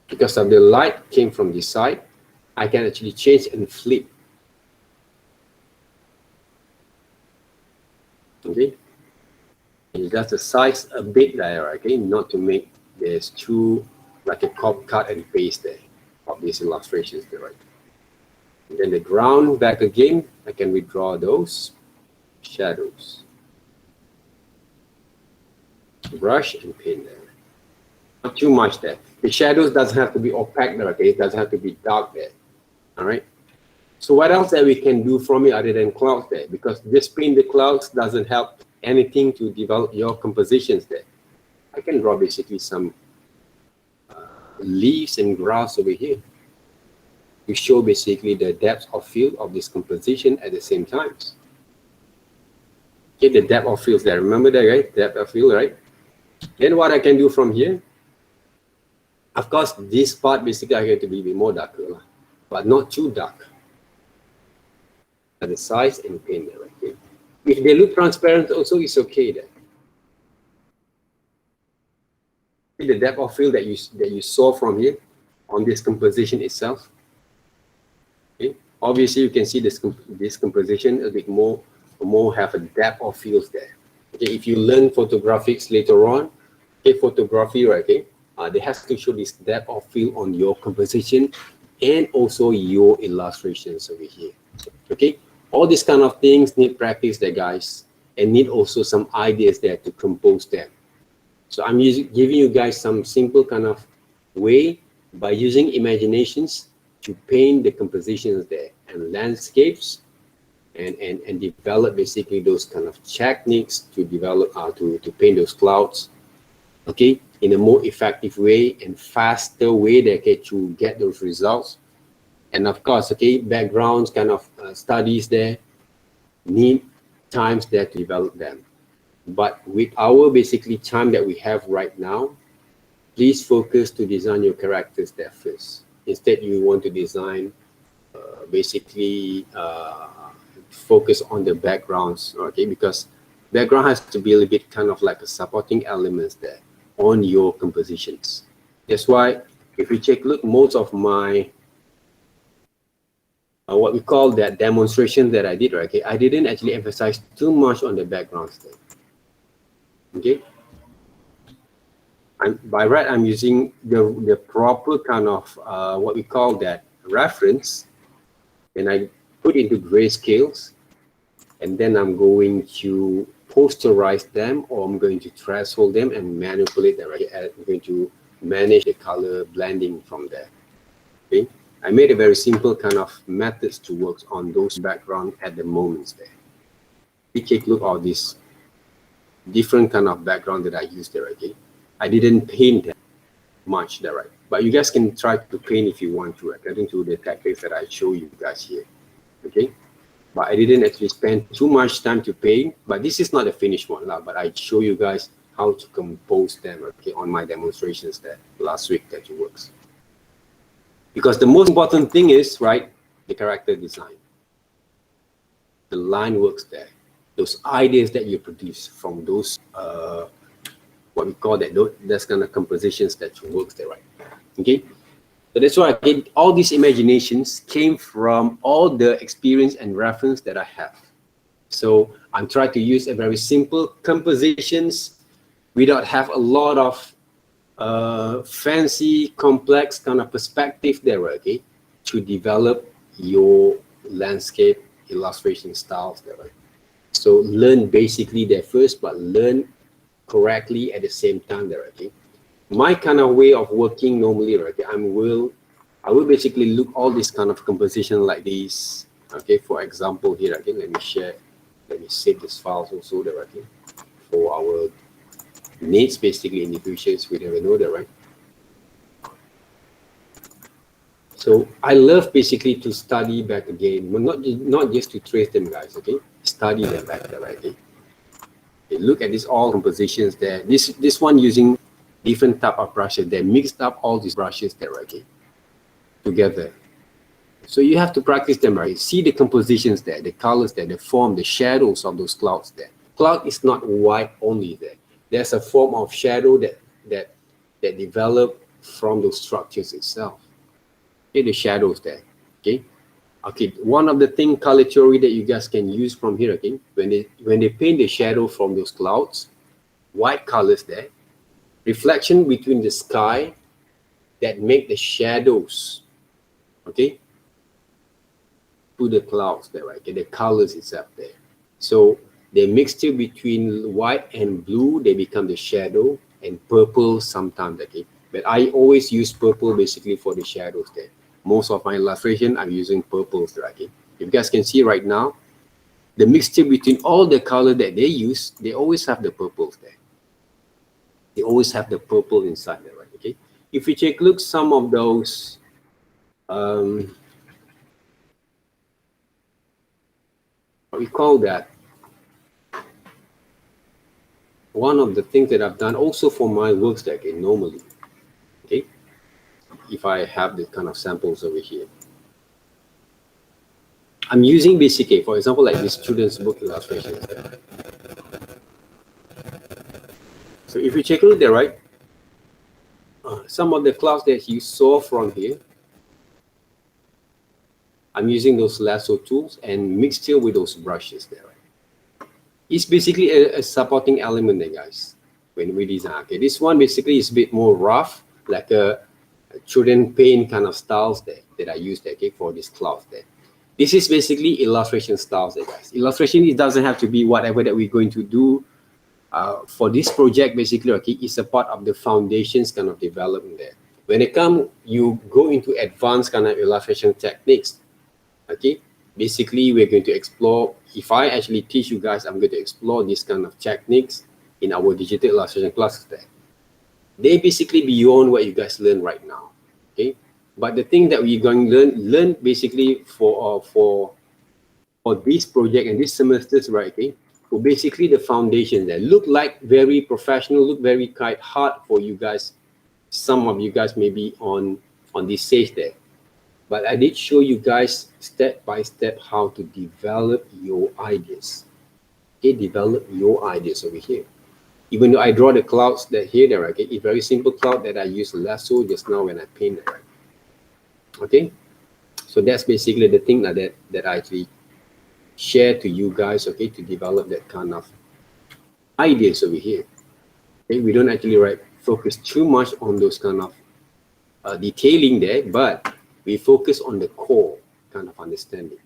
because of the light came from this side, I can actually change and flip. Okay, and just the size a bit there, okay, not to make this too like a cut and paste there of these illustrations there, right? And then the ground back again, I can withdraw those shadows, brush and paint there. Not too much there. The shadows doesn't have to be opaque there, okay? It doesn't have to be dark there. All right. So what else that we can do from it other than clouds there? Because just paint the clouds doesn't help anything to develop your compositions there. I can draw basically some leaves and grass over here to show basically the depth of field of this composition at the same time. Okay, the depth of fields there. Remember that, right? Depth of field, right? Then what I can do from here, of course, this part basically I get to be a bit more darker, but not too dark. At the size and paint there, okay? If they look transparent also, it's okay there. The depth of field that you saw from here on this composition itself. Okay, obviously you can see this composition a bit more have a depth of fields there. Okay, if you learn photographics later on, okay, photography, right? Okay, they have to show this depth of field on your composition and also your illustrations over here. Okay, all these kind of things need practice there, guys, and need also some ideas there to compose them. So I'm giving you guys some simple kind of way by using imaginations to paint the compositions there and landscapes and develop basically those kind of techniques to develop to paint those clouds, okay, in a more effective way and faster way that okay, to get those results. And of course, okay, backgrounds kind of studies there need times there to develop them. But with our basically time that we have right now, please focus to design your characters there first. Instead, you want to design basically focus on the backgrounds, okay? Because background has to be a little bit kind of like a supporting elements there on your compositions. That's why if you take a look, most of my what we call that demonstration that I did, right? Okay, I didn't actually emphasize too much on the backgrounds there. Okay, by right, I'm using the proper kind of what we call that reference, and I put into grayscales, and then I'm going to posterize them, or I'm going to threshold them and manipulate them. Right? I'm going to manage the color blending from there. Okay, I made a very simple kind of methods to work on those background at the moments there. We take a look at this different kind of background that I used there. Okay, I didn't paint that much there, right? But you guys can try to paint if you want to, according to the techniques that I show you guys here. Okay, but I didn't actually spend too much time to paint. But this is not a finished one, but I show you guys how to compose them, okay, on my demonstrations there last week that it works. Because the most important thing is, right, the character design. The line works there. Those ideas that you produce from those what we call that, those kind of compositions that works there, right? Okay, so that's why again, all these imaginations came from all the experience and reference that I have. So I'm trying to use a very simple compositions without have a lot of fancy, complex kind of perspective there, okay, to develop your landscape illustration styles there, right? So learn basically there first, but learn correctly at the same time there, okay? My kind of way of working normally, right, okay, I will basically look all this kind of composition like this, okay? For example here, again, let me save this files also there, okay? For our needs basically in the future, we never know that, right? So I love basically to study back again, but not just to trace them, guys, okay? Study them back there, right, okay? Look at these all compositions there. This one using different type of brushes. They mixed up all these brushes there, okay, together. So you have to practice them, right? See the compositions there, the colors there, the form, the shadows of those clouds there. Cloud is not white only there. There's a form of shadow that develop from those structures itself. Okay, the shadows there. Okay. Okay, one of the thing color theory that you guys can use from here, okay, when they paint the shadow from those clouds, white colors there, reflection between the sky that make the shadows, okay, to the clouds there, right? Okay, the colors itself there. So the mixture between white and blue, they become the shadow, and purple sometimes, okay. But I always use purple basically for the shadows there. Most of my illustration, I'm using purples there, okay. If you guys can see right now, the mixture between all the color that they use, they always have the purples there. They always have the purple inside there, right? Okay. If you take a look, some of those what we call that, one of the things that I've done also for my works that normally, okay, if I have the kind of samples over here, I'm using basically, for example, like this student's book illustrations. So if you take a look there, right, some of the clouds that you saw from here, I'm using those lasso tools and mixed here with those brushes there. Right? It's basically a supporting element there, guys, when we design. Okay, this one basically is a bit more rough, like a children paint kind of styles there that I use there, okay, for this clouds there. This is basically illustration styles there, guys. Illustration, it doesn't have to be whatever that we're going to do. For this project, basically, okay, it's a part of the foundations kind of development there. When it comes, you go into advanced kind of illustration techniques, okay? Basically, we're going to explore, if I actually teach you guys, I'm going to explore this kind of techniques in our digital illustration classes there. They basically beyond what you guys learn right now, okay? But the thing that we're going to learn basically for this project and this semesters, right, okay? So basically the foundation that look like very professional, look very quite hard for you guys. Some of you guys may be on this stage there. But I did show you guys step by step how to develop your ideas. Okay, develop your ideas over here. Even though I draw the clouds that here, there, okay, a very simple cloud that I use lasso just now when I paint it. Okay, so that's basically the thing that I actually share to you guys, okay, to develop that kind of ideas over here. Okay, we don't actually focus too much on those kind of detailing there, but we focus on the core kind of understanding.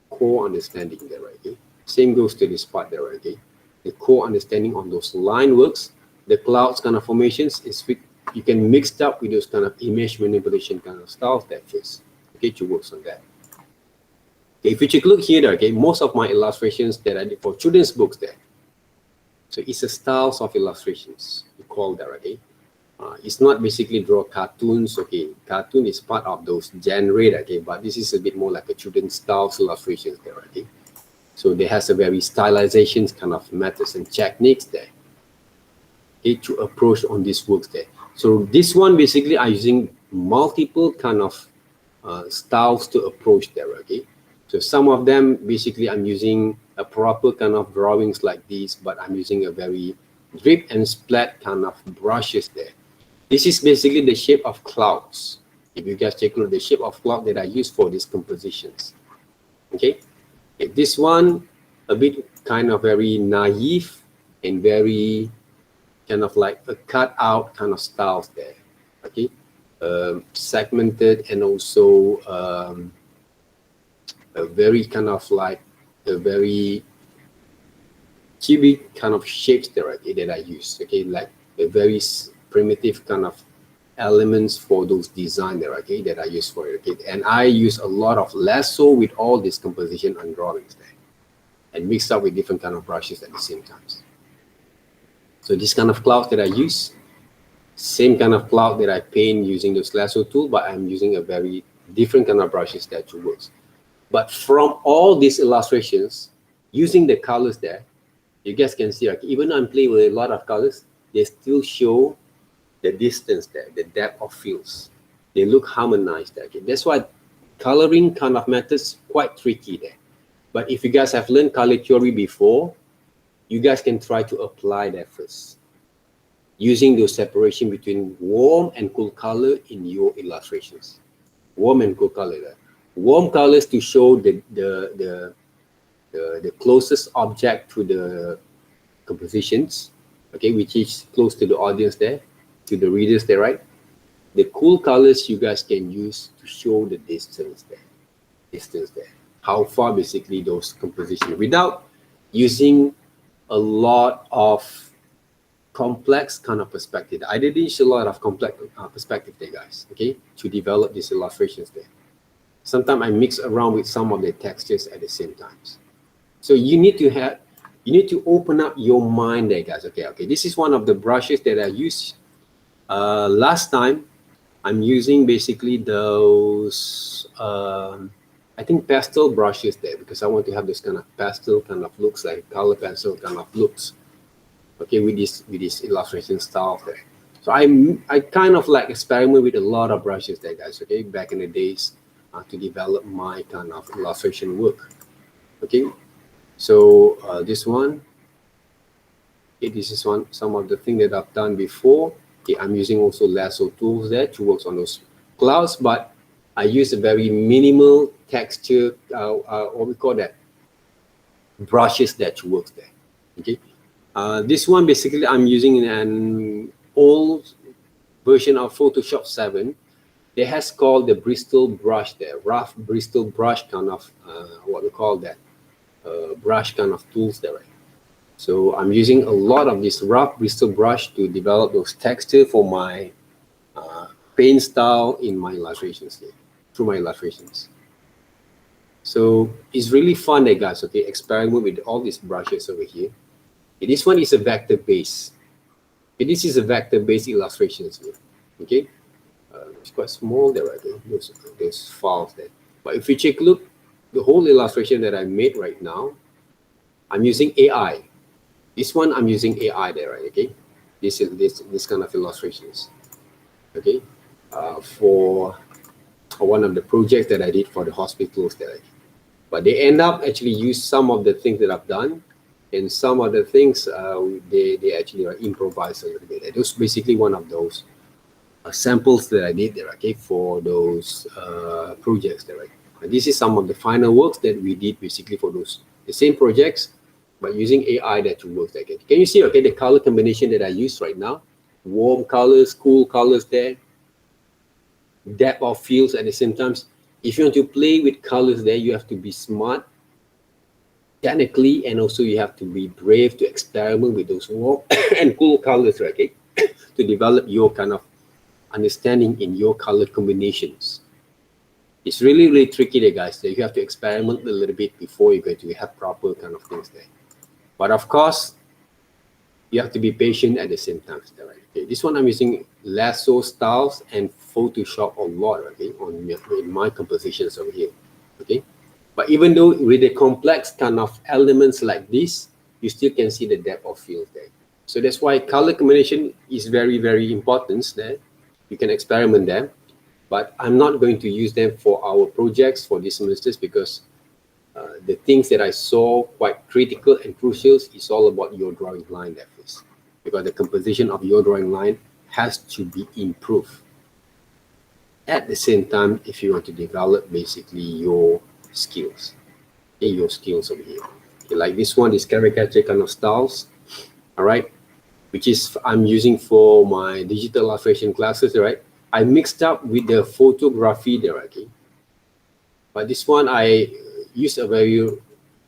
Core understanding there, right? Okay? Same goes to this part there, right? Okay? The core understanding on those line works, the clouds kind of formations is with, you can mix up with those kind of image manipulation kind of styles that first, okay, to work on that. Okay, if you take a look here, okay, most of my illustrations that I did for children's books there, so it's a styles of illustrations, we call that, okay. It's not basically draw cartoons, okay. Cartoon is part of those genre, okay, but this is a bit more like a children's styles illustrations there, okay. So there has a very stylizations kind of methods and techniques there, okay, to approach on these works there. So this one basically I'm using multiple kind of styles to approach there, okay. So some of them basically I'm using a proper kind of drawings like this, but I'm using a very drip and splat kind of brushes there. This is basically the shape of clouds. If you guys take a look at the shape of cloud that I use for these compositions. Okay, this one a bit kind of very naive and very kind of like a cut out kind of styles there. Okay, segmented and also a very kind of like a very cubic kind of shapes there, okay, that I use. Okay, like a very primitive kind of elements for those design there, okay, that I use for it. Okay, and I use a lot of lasso with all this composition and drawings there, and mix up with different kind of brushes at the same time. So this kind of cloud that I use, same kind of cloud that I paint using those lasso tool, but I'm using a very different kind of brushes that to work. But from all these illustrations, using the colors there, you guys can see, like, even though I'm playing with a lot of colors, they still show the distance there, the depth of fields. They look harmonized there. Okay? That's why coloring kind of methods quite tricky there. But if you guys have learned color theory before, you guys can try to apply that first, using the separation between warm and cool color in your illustrations. Warm and cool color there. Warm colors to show the closest object to the compositions, okay, which is close to the audience there, to the readers there, right? The cool colors you guys can use to show the distance there, how far basically those compositions, without using a lot of complex kind of perspective. I didn't use a lot of complex perspective there, guys, okay, to develop these illustrations there. Sometimes I mix around with some of the textures at the same time. So you need to open up your mind there, guys. Okay, this is one of the brushes that I used last time. I'm using basically those I think pastel brushes there, because I want to have this kind of pastel kind of looks, like color pencil kind of looks. okay, with this illustration style there. So I kind of like experiment with a lot of brushes there, guys, okay, back in the days, to develop my kind of illustration work. Okay, so this one, okay, this is some of the thing that I've done before. Okay, I'm using also Lasso Tools there to work on those clouds, but I use a very minimal texture, what we call that, brushes that works there. Okay, this one basically I'm using an old version of Photoshop 7. They has called the Bristol brush there, rough Bristol brush kind of, what we call that, brush kind of tools there, right? So I'm using a lot of this rough Bristol brush to develop those texture for my paint style in my illustrations here, through my illustrations. So it's really fun there, guys, okay, experiment with all these brushes over here. Okay, this one is a vector base. Okay, this is a vector based illustrations here. Okay, it's quite small there, right? Those files there. But if you take a look, the whole illustration that I made right now, I'm using AI. This one I'm using AI there, right? Okay, this is this kind of illustrations. Okay, for one of the projects that I did for the hospitals there. But they end up actually use some of the things that I've done, and some of the things they actually improvise a little bit. It was basically one of those samples that I did there, okay, for those projects there, right? And this is some of the final works that we did basically for those the same projects, but using AI that to work there. Okay? Can you see, okay, the color combination that I use right now? Warm colors, cool colors there, depth of fields at the same time. If you want to play with colors there, you have to be smart technically, and also you have to be brave to experiment with those warm and cool colors, right? Okay? To develop your kind of understanding in your color combinations. It's really, really tricky there, guys. So you have to experiment a little bit before you're going to have proper kind of things there. But of course, you have to be patient at the same time. Right? Okay, this one I'm using Lasso styles and Photoshop a lot, okay, in my compositions over here. Okay, but even though with the complex kind of elements like this, you still can see the depth of field there. So that's why color combination is very, very important there. You can experiment them, but I'm not going to use them for our projects for these semesters because the things that I saw quite critical and crucial is all about your drawing line there first, because the composition of your drawing line has to be improved. At the same time, if you want to develop basically your skills, okay, your skills over here. Okay, like this one is caricature kind of styles, all right, which is I'm using for my digital illustration classes, right? I mixed up with the photography there, okay? But this one I use a very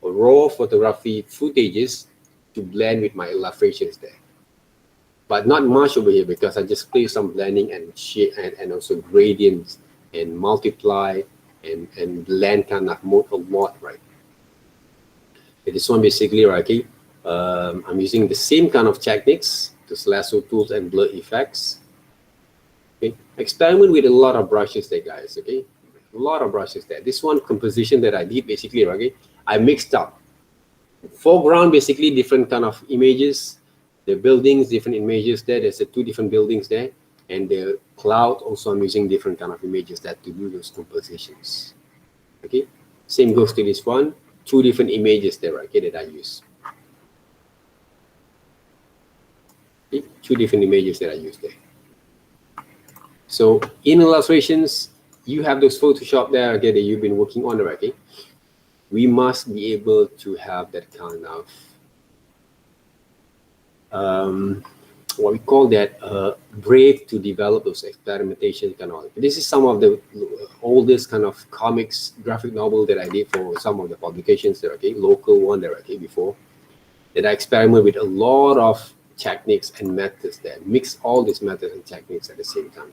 raw photography footages to blend with my illustrations there. But not much over here because I just play some blending and shade and also gradients and multiply and blend kind of mode a lot, right? Okay, this one basically, right, okay, I'm using the same kind of techniques, the Lasso Tools and blur effects. Okay, experiment with a lot of brushes there, guys. Okay, a lot of brushes there. This one composition that I did basically, okay, I mixed up foreground, basically different kind of images, the buildings, different images there. There's two different buildings there, and the cloud also I'm using different kind of images that to do those compositions. Okay, same goes to this one, two different images there, okay, that I use. Okay, two different images that I use there. So in illustrations, you have those Photoshop there, okay, that you've been working on already. We must be able to have that kind of what we call that brave to develop those experimentation kind of. This is some of the oldest kind of comics graphic novel that I did for some of the publications there, okay, local one there, okay, before that I experiment with a lot of techniques and methods there, mix all these methods and techniques at the same time.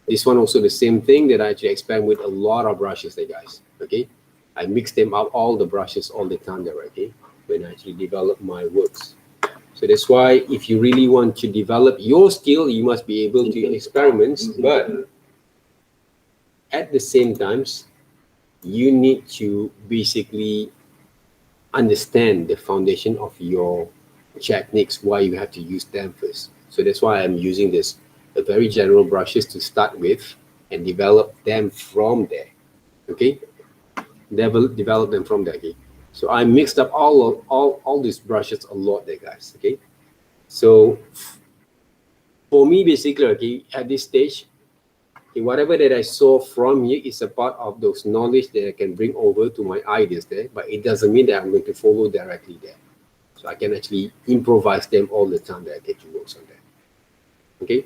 This one also the same thing that I actually experiment with a lot of brushes there, guys. Okay, I mix them up, all the brushes all the time there, okay, when I actually develop my works. So that's why if you really want to develop your skill, you must be able to experiment, but at the same times, you need to basically understand the foundation of your techniques why you have to use them first. So that's why I'm using this very general brushes to start with and develop them from there. Okay, develop them from there. Okay, so I mixed up all these brushes a lot there, guys. Okay, so for me basically, okay, at this stage, okay, whatever that I saw from here is a part of those knowledge that I can bring over to my ideas there, but it doesn't mean that I'm going to follow directly there. So I can actually improvise them all the time that I get to work on that. Okay.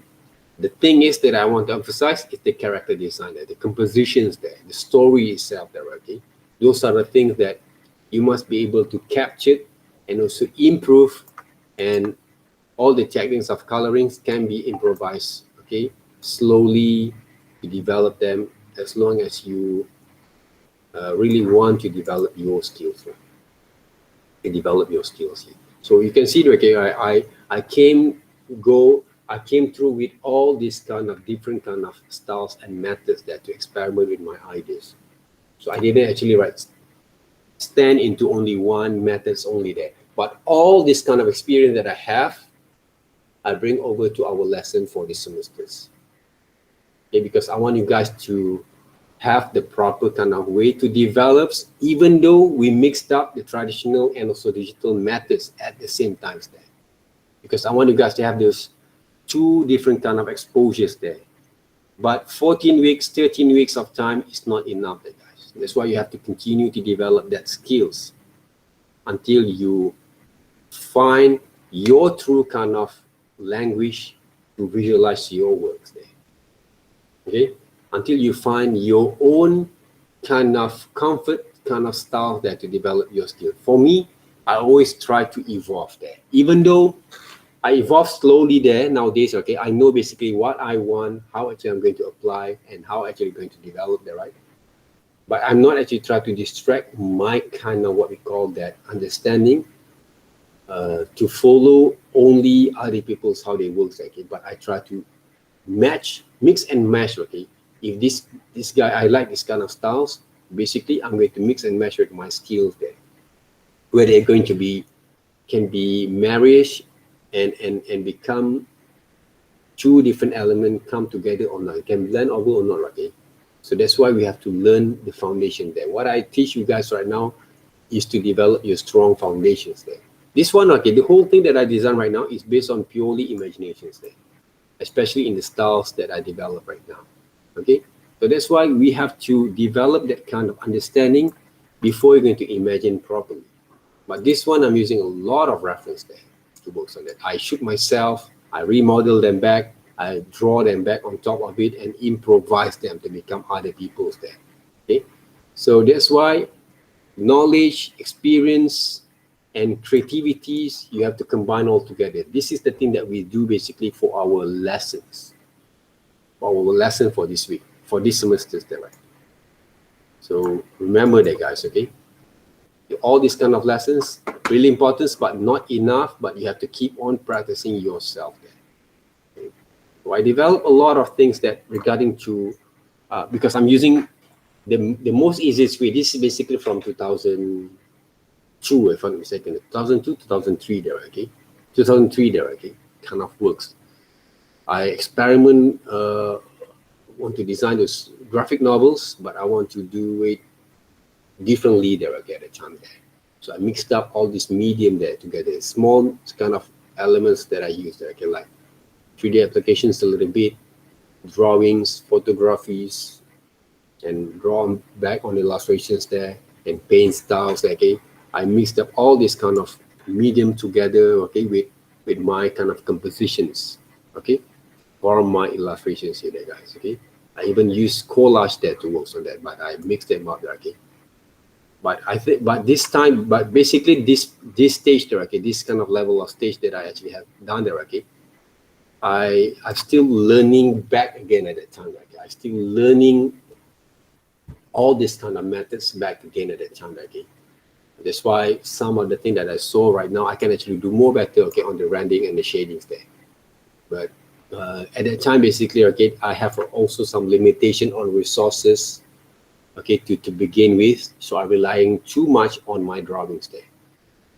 The thing is that I want to emphasize is the character design there, the compositions there, the story itself there. Okay. Those are the things that you must be able to capture and also improve, and all the techniques of colorings can be improvised. Okay. Slowly to develop them as long as you really want to develop your skills. Right? To develop your skills here. So you can see, okay, I came through with all these kind of different kind of styles and methods that to experiment with my ideas. So I didn't actually stand into only one methods only there, but all this kind of experience that I have, I bring over to our lesson for this semesters. Okay, because I want you guys to have the proper kind of way to develop, even though we mixed up the traditional and also digital methods at the same time there. Because I want you guys to have those two different kind of exposures there. But 14 weeks, 13 weeks of time is not enough there, guys. That's why you have to continue to develop that skills until you find your true kind of language to visualize your works there. Okay? Until you find your own kind of comfort, kind of style there to develop your skill. For me, I always try to evolve there. Even though I evolve slowly there nowadays, okay, I know basically what I want, how actually I'm going to apply, and how actually going to develop there, right? But I'm not actually trying to distract my kind of what we call that understanding to follow only other people's how they work, okay? But I try to mix and match, okay? If this guy, I like this kind of styles, basically I'm going to mix and match with my skills there, where they're going to be, can be marriage and become two different elements come together or not, can blend over or not, okay? So that's why we have to learn the foundation there. What I teach you guys right now is to develop your strong foundations there. This one, okay, the whole thing that I design right now is based on purely imaginations there, especially in the styles that I develop right now. Okay, so that's why we have to develop that kind of understanding before you're going to imagine properly. But this one, I'm using a lot of reference there to work on that. I shoot myself, I remodel them back, I draw them back on top of it and improvise them to become other people's there. Okay, so that's why knowledge, experience, and creativities, you have to combine all together. This is the thing that we do basically for our lessons. Our lesson for this week, for this semester, right? So remember that, guys. Okay, all these kind of lessons really important, but not enough. But you have to keep on practicing yourself there. Okay? So I developed a lot of things that regarding to because I'm using the most easiest way. This is basically from 2002, if I'm not mistaken, 2002, 2003 there. Okay, 2003 there. Okay, kind of works. I experiment, want to design those graphic novels, but I want to do it differently there again at the time there. So I mixed up all this medium there together, small kind of elements that I use there, okay, like 3D applications a little bit, drawings, photographies, and draw back on illustrations there, and paint styles, okay. I mixed up all this kind of medium together, okay, with my kind of compositions, okay, for my illustrations here, guys. Okay, I even use collage there to work on that, but I mixed them up there. Okay, but I think, but this time, but basically this stage there, okay, this kind of level of stage that I actually have done there, okay, I'm still learning back again at that time. Okay, I'm still learning all this kind of methods back again at that time. Okay, that's why some of the things that I saw right now, I can actually do more better, okay, on the rendering and the shadings there, but. At that time, basically, okay, I have also some limitation on resources, okay, to begin with. So I'm relying too much on my drawings there.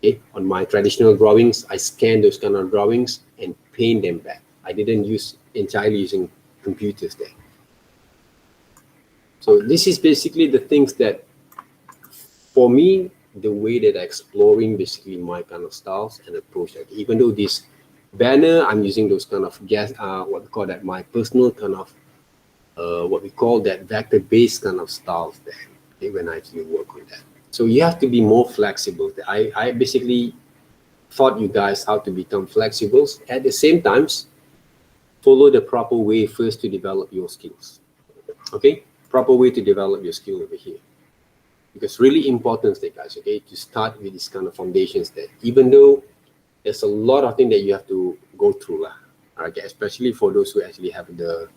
Okay, on my traditional drawings, I scan those kind of drawings and paint them back. I didn't use entirely using computers there. So this is basically the things that, for me, the way that I'm exploring basically my kind of styles and approach. Like, even though this banner, I'm using those kind of what we call that, my personal kind of what we call that vector-based kind of styles there. Okay, when I actually work on that. So you have to be more flexible. I basically taught you guys how to become flexible. At the same time, follow the proper way first to develop your skills. Okay, proper way to develop your skill over here. Because really important there, guys, okay, to start with this kind of foundations there. Even though there's a lot of things that you have to go through, okay, especially for those who actually have the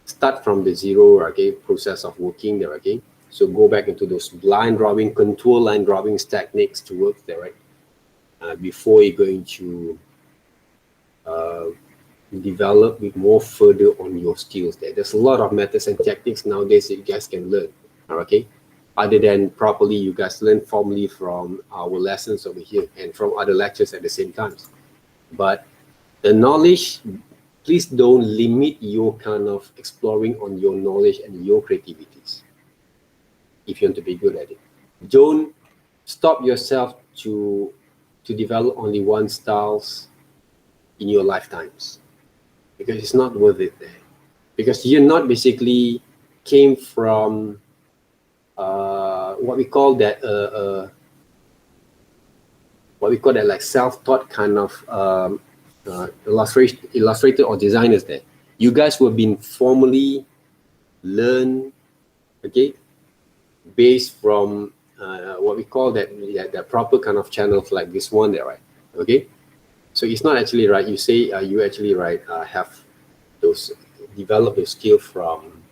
start from the zero, okay, process of working there, okay. So go back into those line drawing, contour line drawings techniques to work there, right? Before you're going to develop with more further on your skills there. There's a lot of methods and techniques nowadays that you guys can learn, okay? Other than properly, you guys learn formally from our lessons over here and from other lectures at the same time. But the knowledge, please don't limit your kind of exploring on your knowledge and your creativities if you want to be good at it. Don't stop yourself to develop only one styles in your lifetimes, because it's not worth it there. Because you're not basically came from what we call that like self-taught kind of illustrator or designers there. You guys were being formally learn, okay, based from what we call that proper kind of channels like this one there, right? Okay, so it's not actually right. You say you actually have those develop your skill from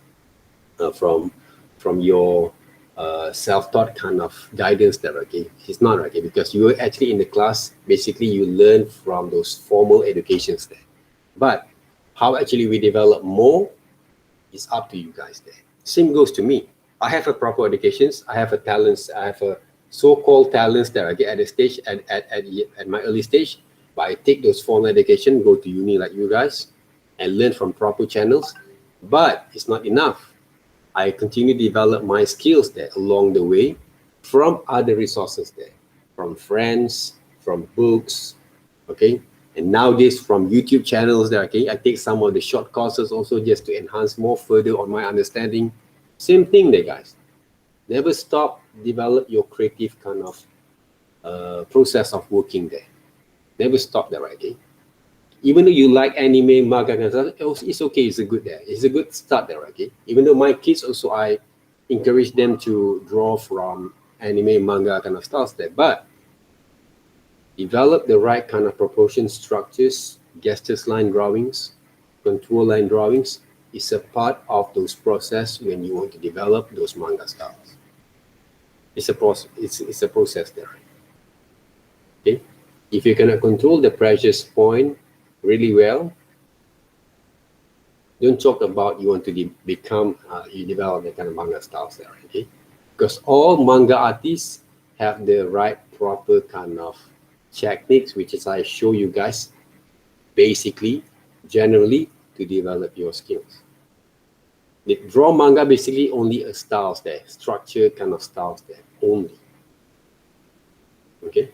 your self-taught kind of guidance there, okay? It's not, okay, because you were actually in the class, basically you learn from those formal educations there. But how actually we develop more is up to you guys there. Same goes to me. I have a proper educations, I have a talents, I have a so-called talents that I get at the stage at my early stage, but I take those formal education, go to uni like you guys, and learn from proper channels. But it's not enough. I continue to develop my skills there along the way from other resources there, from friends, from books, okay? And nowadays from YouTube channels there, okay? I take some of the short courses also just to enhance more further on my understanding. Same thing there, guys. Never stop, develop your creative kind of process of working there. Never stop there, right, okay? Even though you like anime, manga, it's okay. It's a good there. It's a good start there, okay? Even though my kids also, I encourage them to draw from anime, manga kind of styles there. But develop the right kind of proportion structures, gestures line drawings, contour line drawings is a part of those process when you want to develop those manga styles. It's a process. It's a process there. Okay, if you cannot control the pressures point really well, don't talk about you want to become you develop the kind of manga styles there, okay? Because all manga artists have the right proper kind of techniques, which is I show you guys basically generally to develop your skills. The draw manga basically only a styles there, structure kind of styles there only, okay?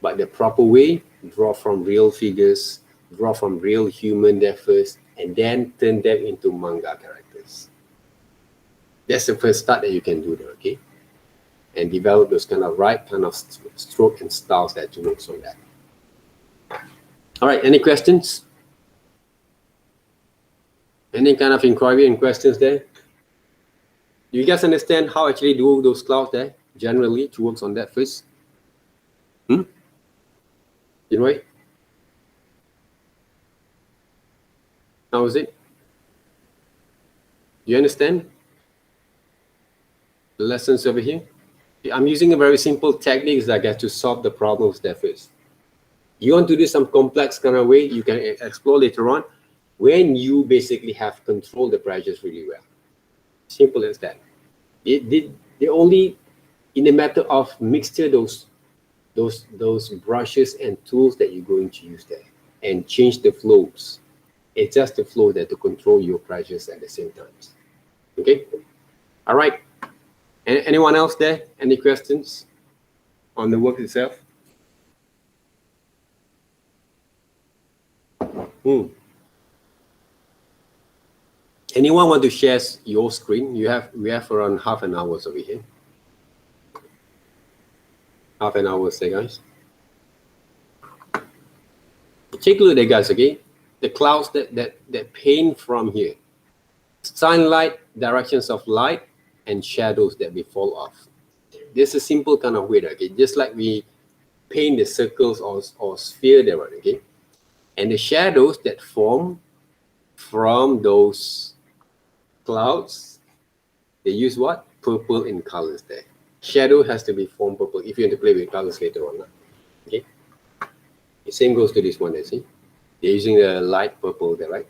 But the proper way, draw from real figures, draw from real human there first, and then turn them into manga characters. That's the first start that you can do there, okay? And develop those kind of right kind of stroke and styles that you work on that. All right, any questions? Any kind of inquiry and questions there? Do you guys understand how actually do those clouds there generally to work on that first? You right? How is it? Do you understand the lessons over here? I'm using a very simple techniques that get to solve the problems there first. You want to do some complex kind of way, you can explore later on when you basically have controlled the pressures really well. Simple as that. They only in the matter of mixture those those brushes and tools that you're going to use there, and change the flows. Adjust the flow there to control your pressures at the same time. Okay. All right. Anyone else there? Any questions on the work itself? Anyone want to share your screen? We have around half an hour over here. Half an hour, say guys. Take a look at guys, okay? The clouds that paint from here. Sunlight, directions of light, and shadows that we fall off. This is a simple kind of way, okay? Just like we paint the circles or sphere there, okay? And the shadows that form from those clouds, they use what? Purple in colors there. Shadow has to be formed purple if you want to play with colors later on. Okay. The same goes to this one, you see. They're using the light purple there, right?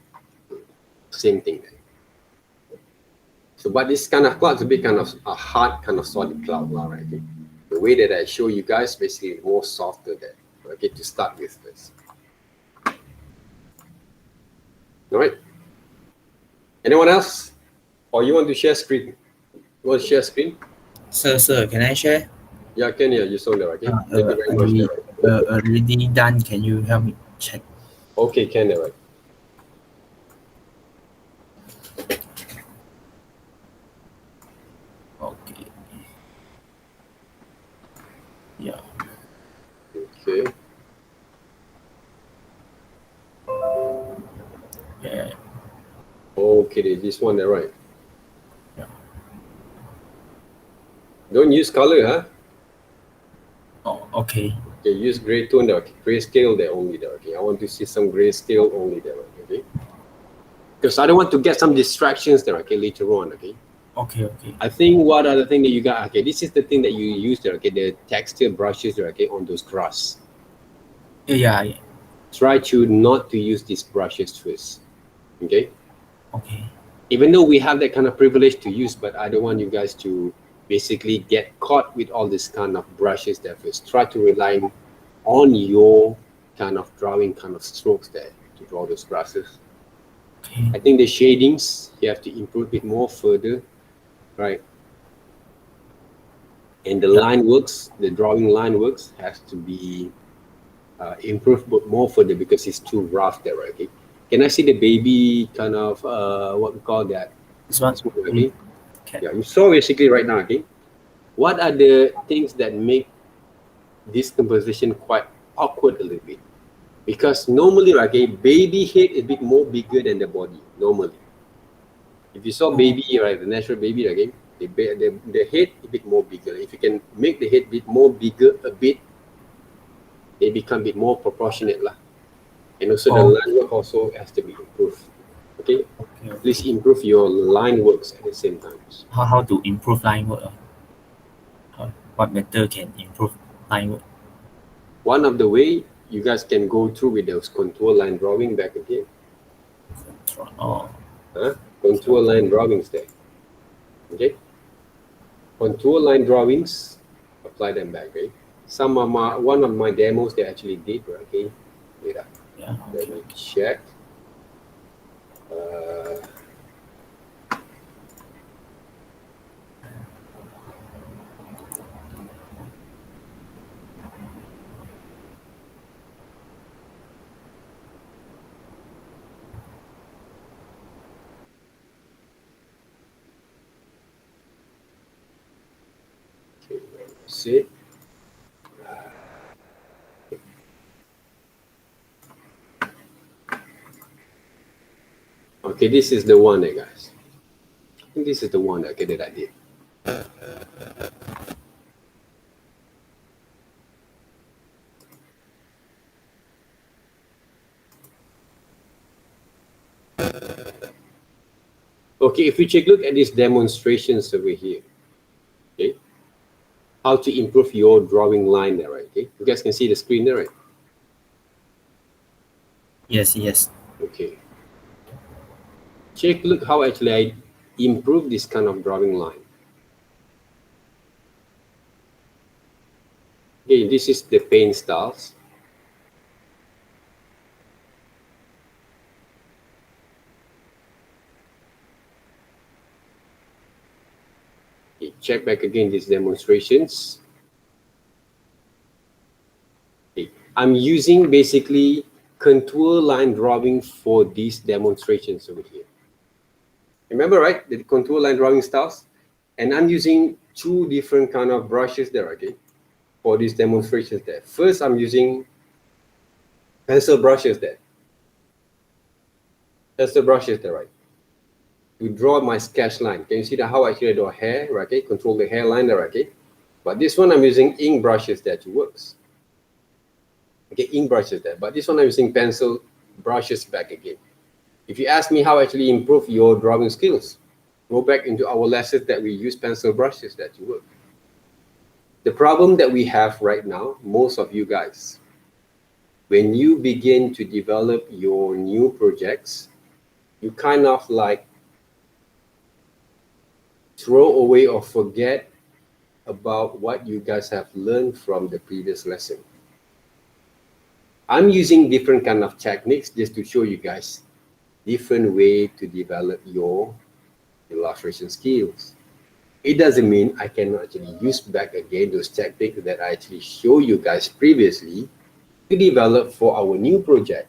Same thing there. So, but this kind of cloud is a bit kind of a hard, kind of solid cloud, right? Okay. The way that I show you guys basically is more softer there. Okay, to start with this. All right. Anyone else? Or you want to share screen? You want to share screen? Sir, can I share? Yeah, can you saw that, okay? Thank you very much. Already done. Can you help me check? Okay, can right. Okay. Yeah. Okay. Yeah. Okay, this one there, right? Yeah. Don't use color, huh? Oh, okay. Okay, use gray tone there, okay. Gray scale there only there, okay. I want to see some gray scale only there, okay. Because I don't want to get some distractions there, okay, later on, okay. Okay. I think what other thing that you got, okay, this is the thing that you use there, okay, the texture brushes there, okay, on those grass. Yeah. Try to not to use these brushes first, okay. Okay. Even though we have that kind of privilege to use, but I don't want you guys to basically get caught with all this kind of brushes there first. Try to rely on your kind of drawing kind of strokes there to draw those grasses. Okay. I think the shadings, you have to improve it more further, right? And the line works, the drawing line works has to be improved more further because it's too rough there, right? Okay. Can I see the baby kind of, what we call that? This one? Okay. Okay. Yeah, you saw basically right now, okay? What are the things that make this composition quite awkward a little bit? Because normally, okay, baby head is a bit more bigger than the body, normally. If you saw baby, right, the natural baby, okay, the head a bit more bigger. If you can make the head a bit more bigger a bit, they become a bit more proportionate lah. And also the line work also has to be improved. Okay? Please improve your line works at the same time. How to improve line work? What method can improve line work? One of the way you guys can go through with those contour line drawing back again. Contour line drawings there. Okay? Contour line drawings, apply them back, okay? One of my demos they actually did, okay? Yeah. Let me check. Okay, let's see. Okay, this is the one there, guys. I think this is the one that I did. Okay, if you take a look at these demonstrations over here, okay, how to improve your drawing line there, right? Okay, you guys can see the screen there, right? Yes. Okay. Take a look how actually I improve this kind of drawing line. Okay, this is the paint styles. Okay, check back again these demonstrations. Okay, I'm using basically contour line drawing for these demonstrations over here. Remember, right? The contour line drawing styles. And I'm using two different kind of brushes there, okay, for these demonstrations there. First, I'm using pencil brushes there. Pastel brushes there, right? To draw my sketch line. Can you see that how actually I draw hair, right? Okay, control the hairline there, okay? But this one I'm using ink brushes there to works. Okay, ink brushes there. But this one I'm using pencil brushes back again. If you ask me how actually improve your drawing skills, go back into our lessons that we use pencil brushes there to work. The problem that we have right now, most of you guys, when you begin to develop your new projects, you kind of like throw away or forget about what you guys have learned from the previous lesson. I'm using different kind of techniques just to show you guys different way to develop your illustration skills. It doesn't mean I cannot actually use back again those techniques that I actually show you guys previously to develop for our new project.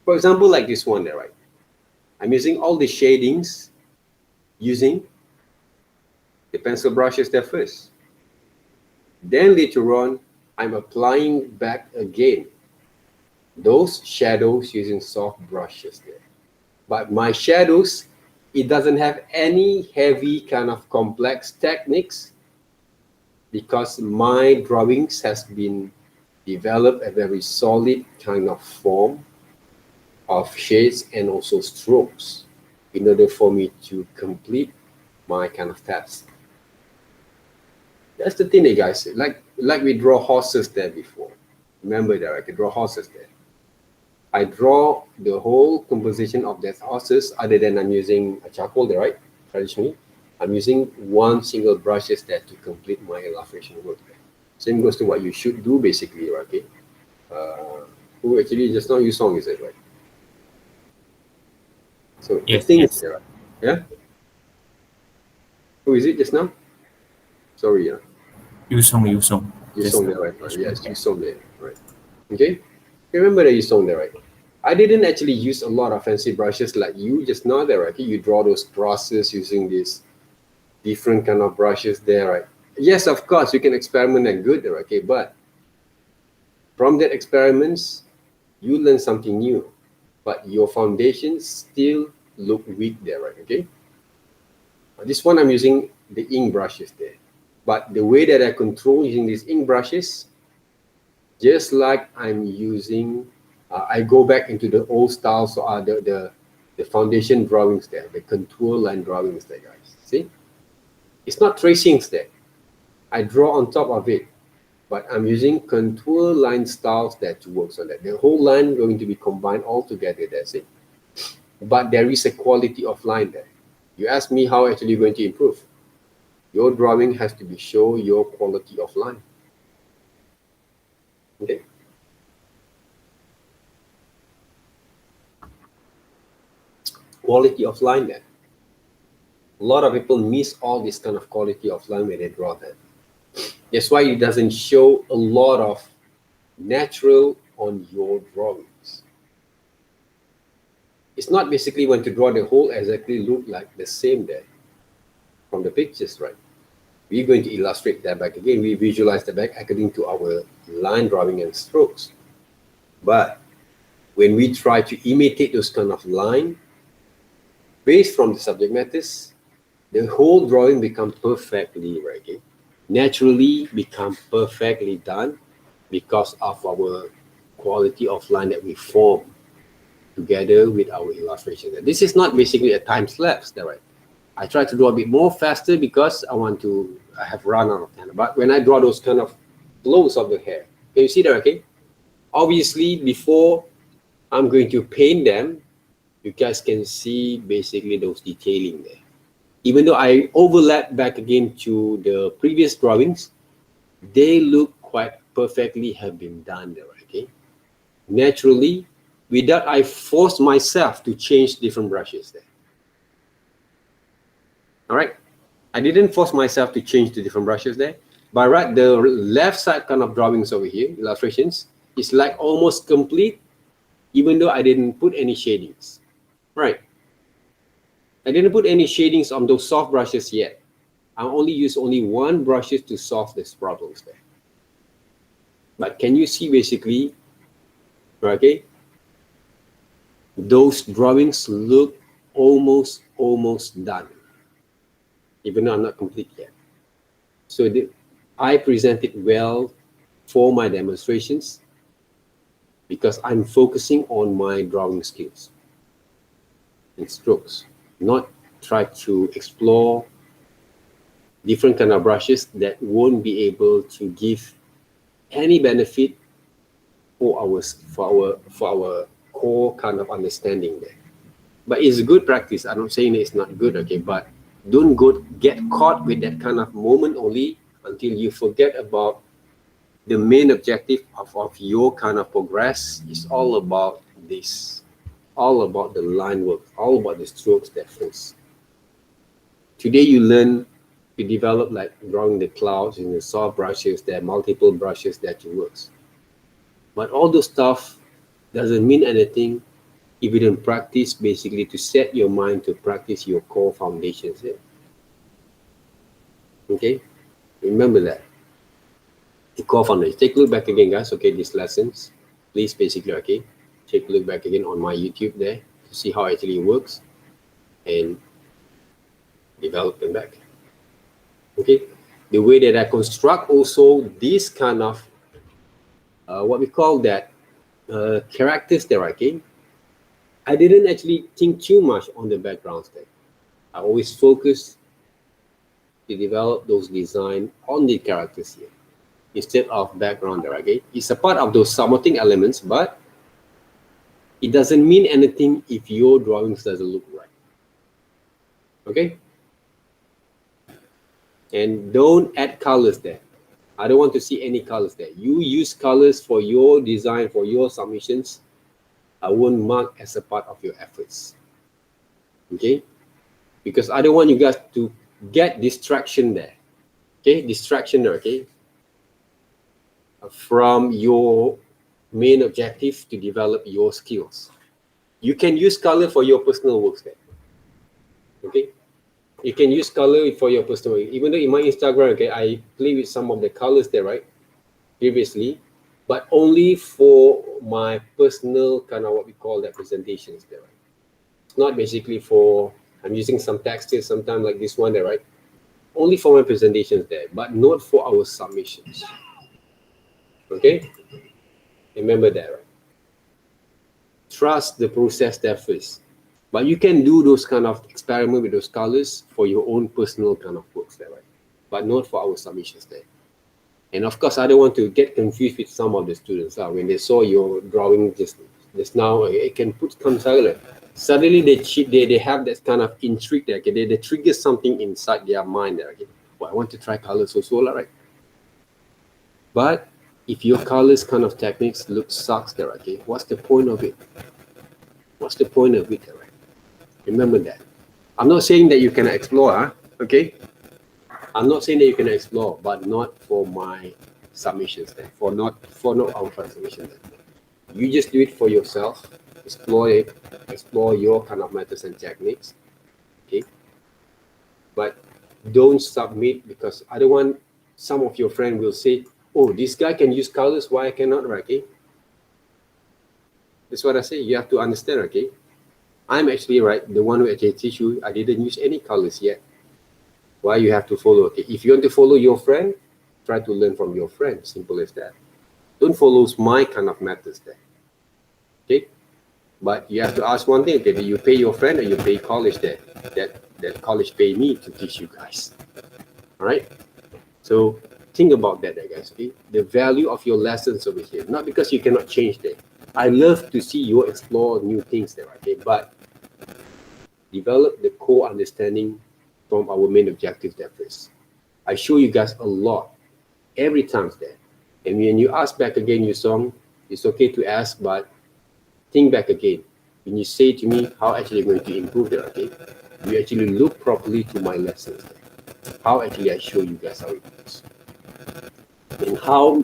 For example, like this one there, right? I'm using all the shadings using the pencil brushes there first. Then later on, I'm applying back again those shadows using soft brushes there. But my shadows, it doesn't have any heavy kind of complex techniques because my drawings has been developed a very solid kind of form of shades and also strokes in order for me to complete my kind of task. That's the thing, guys. Like we draw horses there before. Remember that I could draw horses there. I draw the whole composition of that horses other than I'm using a charcoal there, right? Traditionally, I'm using one single brushes there to complete my illustration work there. Same goes to what you should do basically, right? Okay. Who actually just now you song is it, right? So Yes, the thing yes. is there, right? Yeah? Who is it just now? Sorry, yeah. You song. You Just song there, right? Yes, you song there, right? Okay. Remember that you song there, right? I didn't actually use a lot of fancy brushes like you just now there, right? Okay? You draw those crosses using these different kind of brushes there, right? Yes, of course, you can experiment and good there, okay? But from that experiments, you learn something new, but your foundations still look weak there, right? Okay. This one I'm using the ink brushes there, but the way that I control using these ink brushes, just like I'm using, I go back into the old styles, so the foundation drawings there, the contour line drawings there, guys. See, it's not tracings there. I draw on top of it, but I'm using contour line styles that works on that. The whole line going to be combined all together. That's it. But there is a quality of line there. You ask me how actually you're going to improve. Your drawing has to be show your quality of line. Okay. Quality of line there. A lot of people miss all this kind of quality of line when they draw that. That's why it doesn't show a lot of natural on your drawings. It's not basically when to draw the whole exactly look like the same there from the pictures, right? We're going to illustrate that back again. We visualize the back according to our line drawing and strokes. But when we try to imitate those kind of line based from the subject matters, the whole drawing becomes perfectly right, okay? Naturally become perfectly done because of our quality of line that we form together with our illustration. This is not basically a time lapse, right? I try to draw a bit more faster because I have run out of time. But when I draw those kind of flows of the hair, can you see that, okay? Obviously, before I'm going to paint them, you guys can see basically those detailing there. Even though I overlap back again to the previous drawings, they look quite perfectly have been done there, okay? Naturally, without I force myself to change different brushes there. All right, I didn't force myself to change the different brushes there, but right, the left side kind of drawings over here, illustrations, is like almost complete, even though I didn't put any shadings. Right, I didn't put any shadings on those soft brushes yet. I only use only one brushes to solve these problems there. But can you see basically, okay, those drawings look almost done, even though I'm not complete yet. So I present it well for my demonstrations because I'm focusing on my drawing skills and strokes, not try to explore different kind of brushes that won't be able to give any benefit for our core kind of understanding there. But it's good practice. I'm not saying it's not good, okay, but don't get caught with that kind of moment only until you forget about the main objective of your kind of progress. Is all about this, all about the line work, all about the strokes difference. Today you learn to develop like drawing the clouds in the soft brushes. There are multiple brushes that you work. But all those stuff doesn't mean anything if you don't practice basically to set your mind to practice your core foundations. Okay? Remember that. The core foundation. Take a look back again, guys. Okay, these lessons. Please basically, okay, take a look back again on my YouTube there to see how actually it works and develop them back. Okay? The way that I construct also this kind of what we call that characters there, okay? I didn't actually think too much on the backgrounds there. I always focus to develop those design on the characters here instead of background there, okay? It's a part of those supporting elements, but it doesn't mean anything if your drawings doesn't look right. Okay? And don't add colors there. I don't want to see any colors there. You use colors for your design, for your submissions. I won't mark as a part of your efforts. Okay? Because I don't want you guys to get distraction there. Okay? Distraction there, okay? From your main objective to develop your skills. You can use color for your personal works there. Okay? You can use color for your personal work. Even though in my Instagram, okay, I play with some of the colors there, right? Previously, but only for my personal kind of what we call that presentations there, right? It's not basically for, I'm using some textures sometimes like this one there, right? Only for my presentations there, but not for our submissions. Okay? Remember that, right? Trust the process there first. But you can do those kind of experiment with those colors for your own personal kind of works there, right? But not for our submissions there. And of course, I don't want to get confused with some of the students. When they saw your drawing just now, it can put some silent. Suddenly they have that kind of intrigue there. Okay? They trigger something inside their mind there. Okay? Well, I want to try colors also, right? But if your colors kind of techniques look sucks there, okay, what's the point of it? What's the point of it, right? Remember that. I'm not saying that you cannot explore, okay? I'm not saying that you can explore, but not for my submissions there, for not our submissions there. You just do it for yourself, explore it, explore your kind of methods and techniques, okay? But don't submit because I don't want some of your friends will say, oh, this guy can use colors, why I cannot, right? Okay? That's what I say. You have to understand, okay? I'm actually right, the one who actually teach you, I didn't use any colors yet. Why you have to follow, okay? If you want to follow your friend, try to learn from your friend. Simple as that. Don't follow my kind of methods there. Okay? But you have to ask one thing, okay? Do you pay your friend or you pay college there? That college pay me to teach you guys. Alright? So think about that, guys, okay? The value of your lessons over here. Not because you cannot change that. I love to see you explore new things there, okay? But develop the core understanding from our main objective there first. I show you guys a lot every time there. And when you ask back again your song, it's okay to ask, but think back again. When you say to me how actually I'm going to improve there, okay, you actually look properly to my lessons there. How actually I show you guys how it works. And how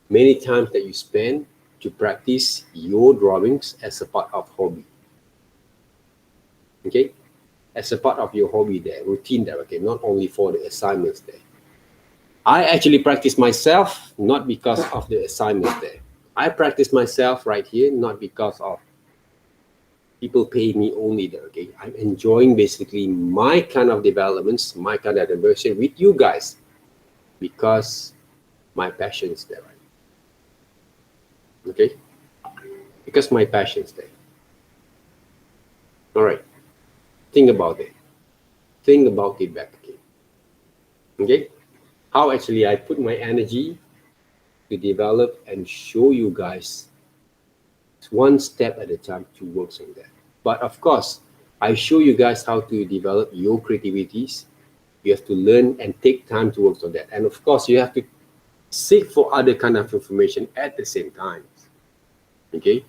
many times that you spend to practice your drawings as a part of hobby. Okay? As a part of your hobby there, routine there, okay, not only for the assignments there. I actually practice myself, not because of the assignments there. I practice myself right here, not because of people pay me only there, okay? I'm enjoying basically my kind of developments, my kind of immersion with you guys because my passion is there, right? Okay? Because my passion is there. All right. Think about it. Think about it back again. Okay? How actually I put my energy to develop and show you guys one step at a time to work on that. But of course, I show you guys how to develop your creativities. You have to learn and take time to work on that. And of course, you have to seek for other kind of information at the same time. Okay?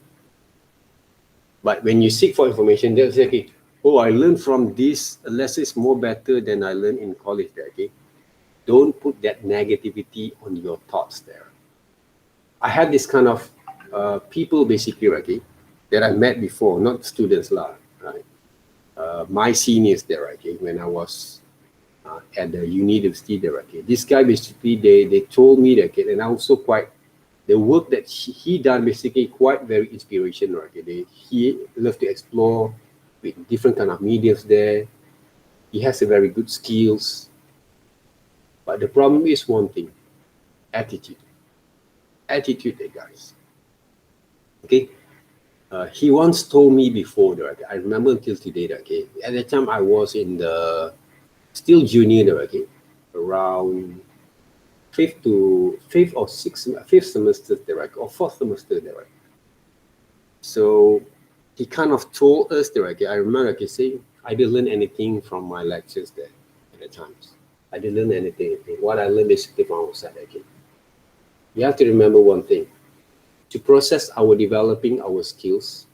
But when you seek for information, they'll say, okay, oh, I learned from this lesson is more better than I learned in college there, okay? Don't put that negativity on your thoughts there. I had this kind of people basically, okay, that I met before, not students lah, right? My seniors there, okay, when I was at the university there, okay. This guy basically, they told me that, okay, and also quite, the work that he done basically quite very inspirational, okay. He loved to explore with different kind of mediums there. He has a very good skills. But the problem is one thing, attitude. Attitude, guys. Okay. He once told me before, okay, I remember until today, okay. At the time I was in the still junior, okay, around fifth semester there, right, or fourth semester there, right. So he kind of told us there, okay. I remember, okay, saying I didn't learn anything from my lectures there at the times. I didn't learn anything. What I learned basically from outside, okay. You have to remember one thing. To process our developing our skills,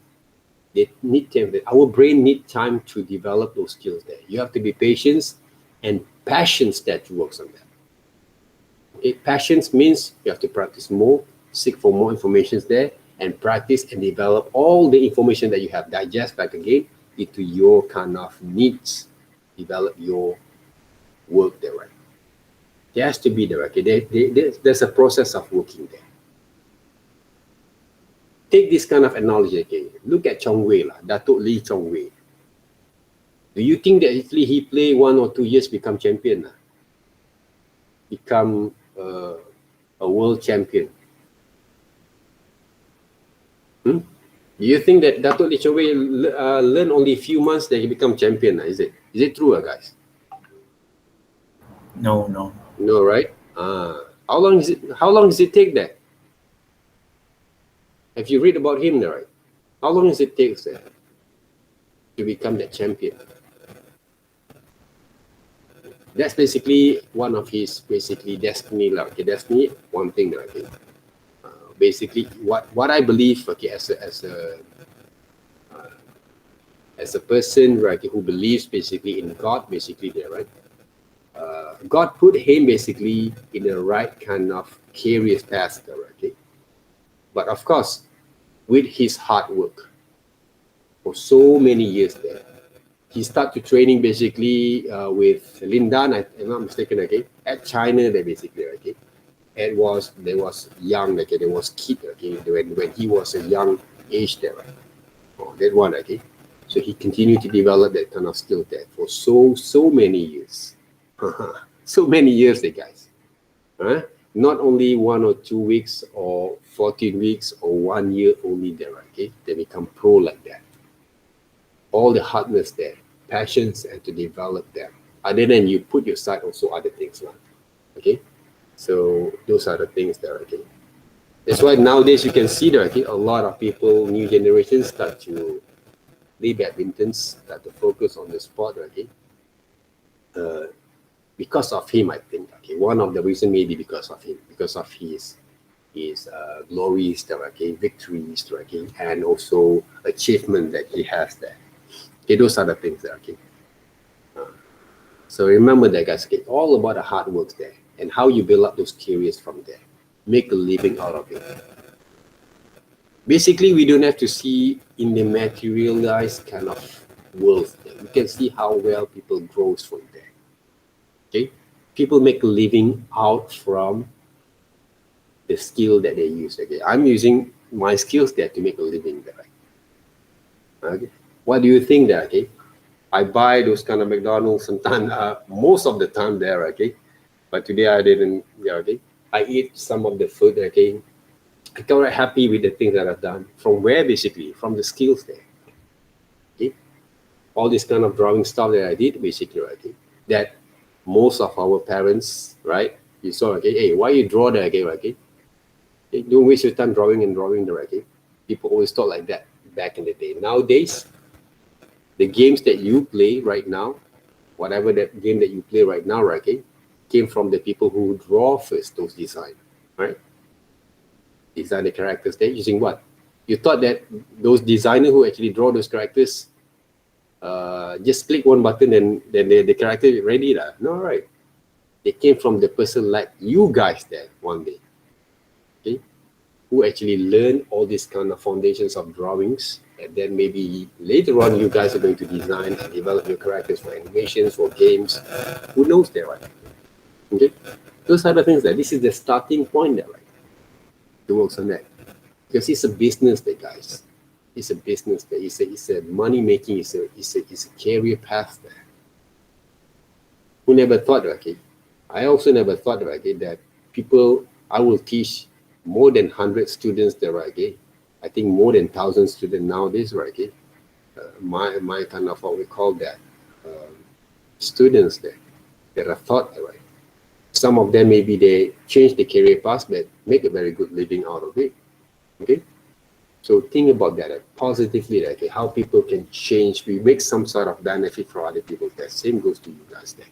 they need time. Our brain need time to develop those skills there. You have to be patient and passions that works on that. Okay, passions means you have to practice more, seek for more information there, and practice and develop all the information that you have. Digest back again into your kind of needs. Develop your work there, right? There has to be there, okay? There's a process of working there. Take this kind of analogy again. Look at Chong Wei, Datuk Lee Chong Wei. Do you think that actually he play 1 or 2 years become champion? Become a world champion? Do you think that Datuk Lee Chong Wei learn only a few months that he become champion? Is it true, guys? No. No, right? How long does it take that? Have you read about him there, right? How long does it take to become that champion? That's basically one of his destiny, okay, destiny. One thing, okay. Basically, what I believe, okay, as a person, right, who believes basically in God, basically there, right. God put him basically in the right kind of career path, okay. But of course, with his hard work for so many years there, he started training basically with Lindan, I'm not mistaken, okay, at China there basically, okay. They was young, okay, there was kid, okay, when he was a young age there, right. Oh, that one, okay. So he continued to develop that kind of skill there for so many years. So many years, guys. Not only 1 or 2 weeks or 14 weeks or 1 year only there, okay? They become pro like that. All the hardness there, passions, and to develop them. Other than you put your side also other things, okay? So those are the things there, okay? That's why nowadays you can see there, okay, a lot of people, new generations start to play badminton, start to focus on the sport, okay? Because of him, I think, okay? Okay, one of the reason maybe because of him, because of his glories there, okay, victories there, okay, and also achievement that he has there. Okay, those are the things there, okay. So remember that, guys, okay, all about the hard work there and how you build up those careers from there. Make a living out of it. Basically, we don't have to see in the materialized kind of world there. We can see how well people grows from there. Okay, people make a living out from the skill that they use. Okay, I'm using my skills there to make a living there. Okay, what do you think there? Okay, I buy those kind of McDonald's sometimes, most of the time there. Okay, but today I didn't. Yeah, okay, I eat some of the food. Okay, I got very happy with the things that I've done. From where basically? From the skills there. Okay, all this kind of drawing stuff that I did basically. Okay, that most of our parents, right? You saw, okay, hey, why you draw that? Okay, okay. Don't waste your time drawing and drawing the right. People always thought like that back in the day. Nowadays, the games that you play right now, whatever that game that you play right now, right, okay, came from the people who draw first those design, right? Design the characters there using what? You thought that those designers who actually draw those characters, just click one button and then the character is ready lah. No, right? They came from the person like you guys there one day. Okay, who actually learn all these kind of foundations of drawings, and then maybe later on you guys are going to design and develop your characters for animations, for games. Who knows there, right? Okay, those are the things that this is the starting point there, right? To work on that, because it's a business there, guys. It's a business there. It's a money making. It's a career path there. Who never thought, okay? I also never thought, okay, that people, I will teach more than 100 students there, okay? I think more than 1,000 students nowadays, right, okay? My kind of what we call that, students there that are thought, right? Some of them maybe they change the career path, but make a very good living out of it, okay? So think about that positively, okay? How people can change, we make some sort of benefit for other people. That same goes to you guys there.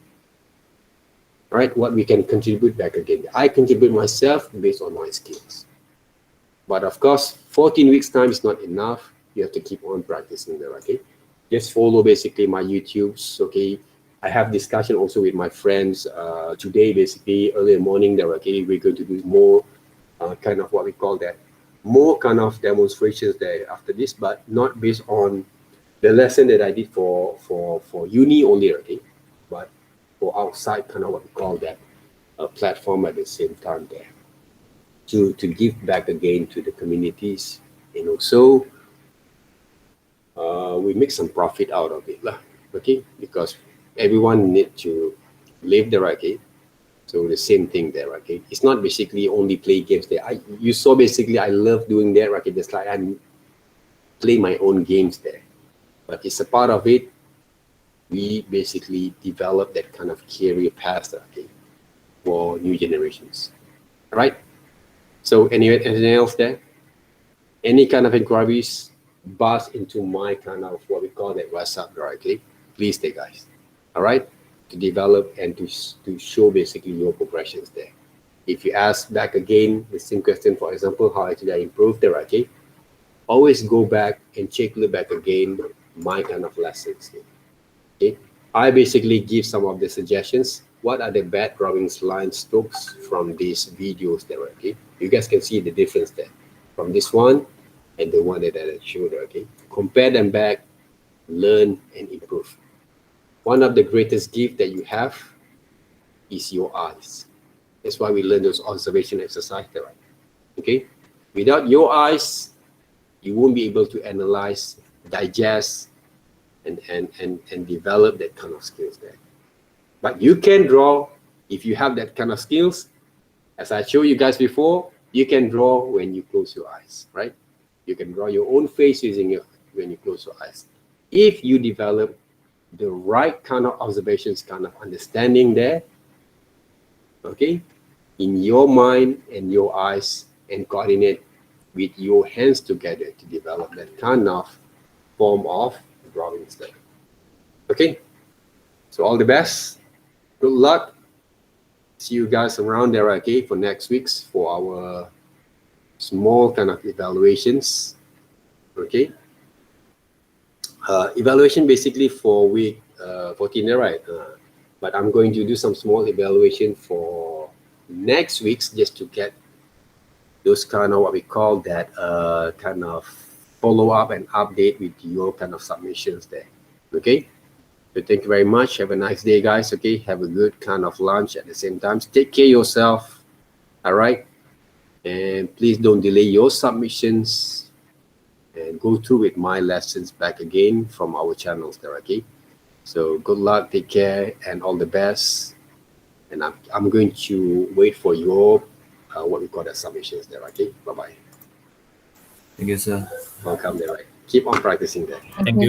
Right, what we can contribute back again. I contribute myself based on my skills. But of course, 14 weeks time is not enough. You have to keep on practicing there, okay? Just follow basically my YouTubes, okay? I have discussion also with my friends today, basically early morning there, okay? We're going to do more kind of what we call that, more kind of demonstrations there after this, but not based on the lesson that I did for uni only, okay? But for outside kind of what we call that platform at the same time there to give back again to the communities, and also we make some profit out of it lah, okay, because everyone need to live there, okay? So the same thing there, okay? It's not basically only play games there. You saw basically I love doing that, okay? Just like I play my own games there, but it's a part of it. We basically develop that kind of career path, okay, for new generations. All right. So anything else there? Any kind of inquiries, buzz into my kind of what we call that WhatsApp directly. Please, there, guys. All right. To develop and to show basically your progressions there. If you ask back again the same question, for example, how actually I improved there, okay? Always go back and check look back again my kind of lessons here. Okay, I basically give some of the suggestions. What are the bad drawings, lines, strokes from these videos there, okay? You guys can see the difference there from this one and the one that I showed, okay? Compare them back, learn and improve. One of the greatest gifts that you have is your eyes. That's why we learn those observation exercises there, right? Okay? Without your eyes, you won't be able to analyze, digest, and develop that kind of skills there. But you can draw if you have that kind of skills. As I showed you guys before, you can draw when you close your eyes, right? You can draw your own face using when you close your eyes. If you develop the right kind of observations, kind of understanding there, okay, in your mind and your eyes, and coordinate with your hands together to develop that kind of form of drawings there. Okay, so all the best, good luck, see you guys around there, okay, for next week's for our small kind of evaluations. Okay. Evaluation basically for week 14, right? But I'm going to do some small evaluation for next week's just to get those kind of what we call that kind of follow up and update with your kind of submissions there. Okay. So thank you very much. Have a nice day, guys. Okay. Have a good kind of lunch at the same time. Take care of yourself. All right. And please don't delay your submissions. And go through with my lessons back again from our channels there, okay? So good luck, take care, and all the best. And I'm going to wait for your what we call the submissions there, okay? Bye-bye. Thank you, sir. Welcome there, right? Keep on practicing there. Thank you.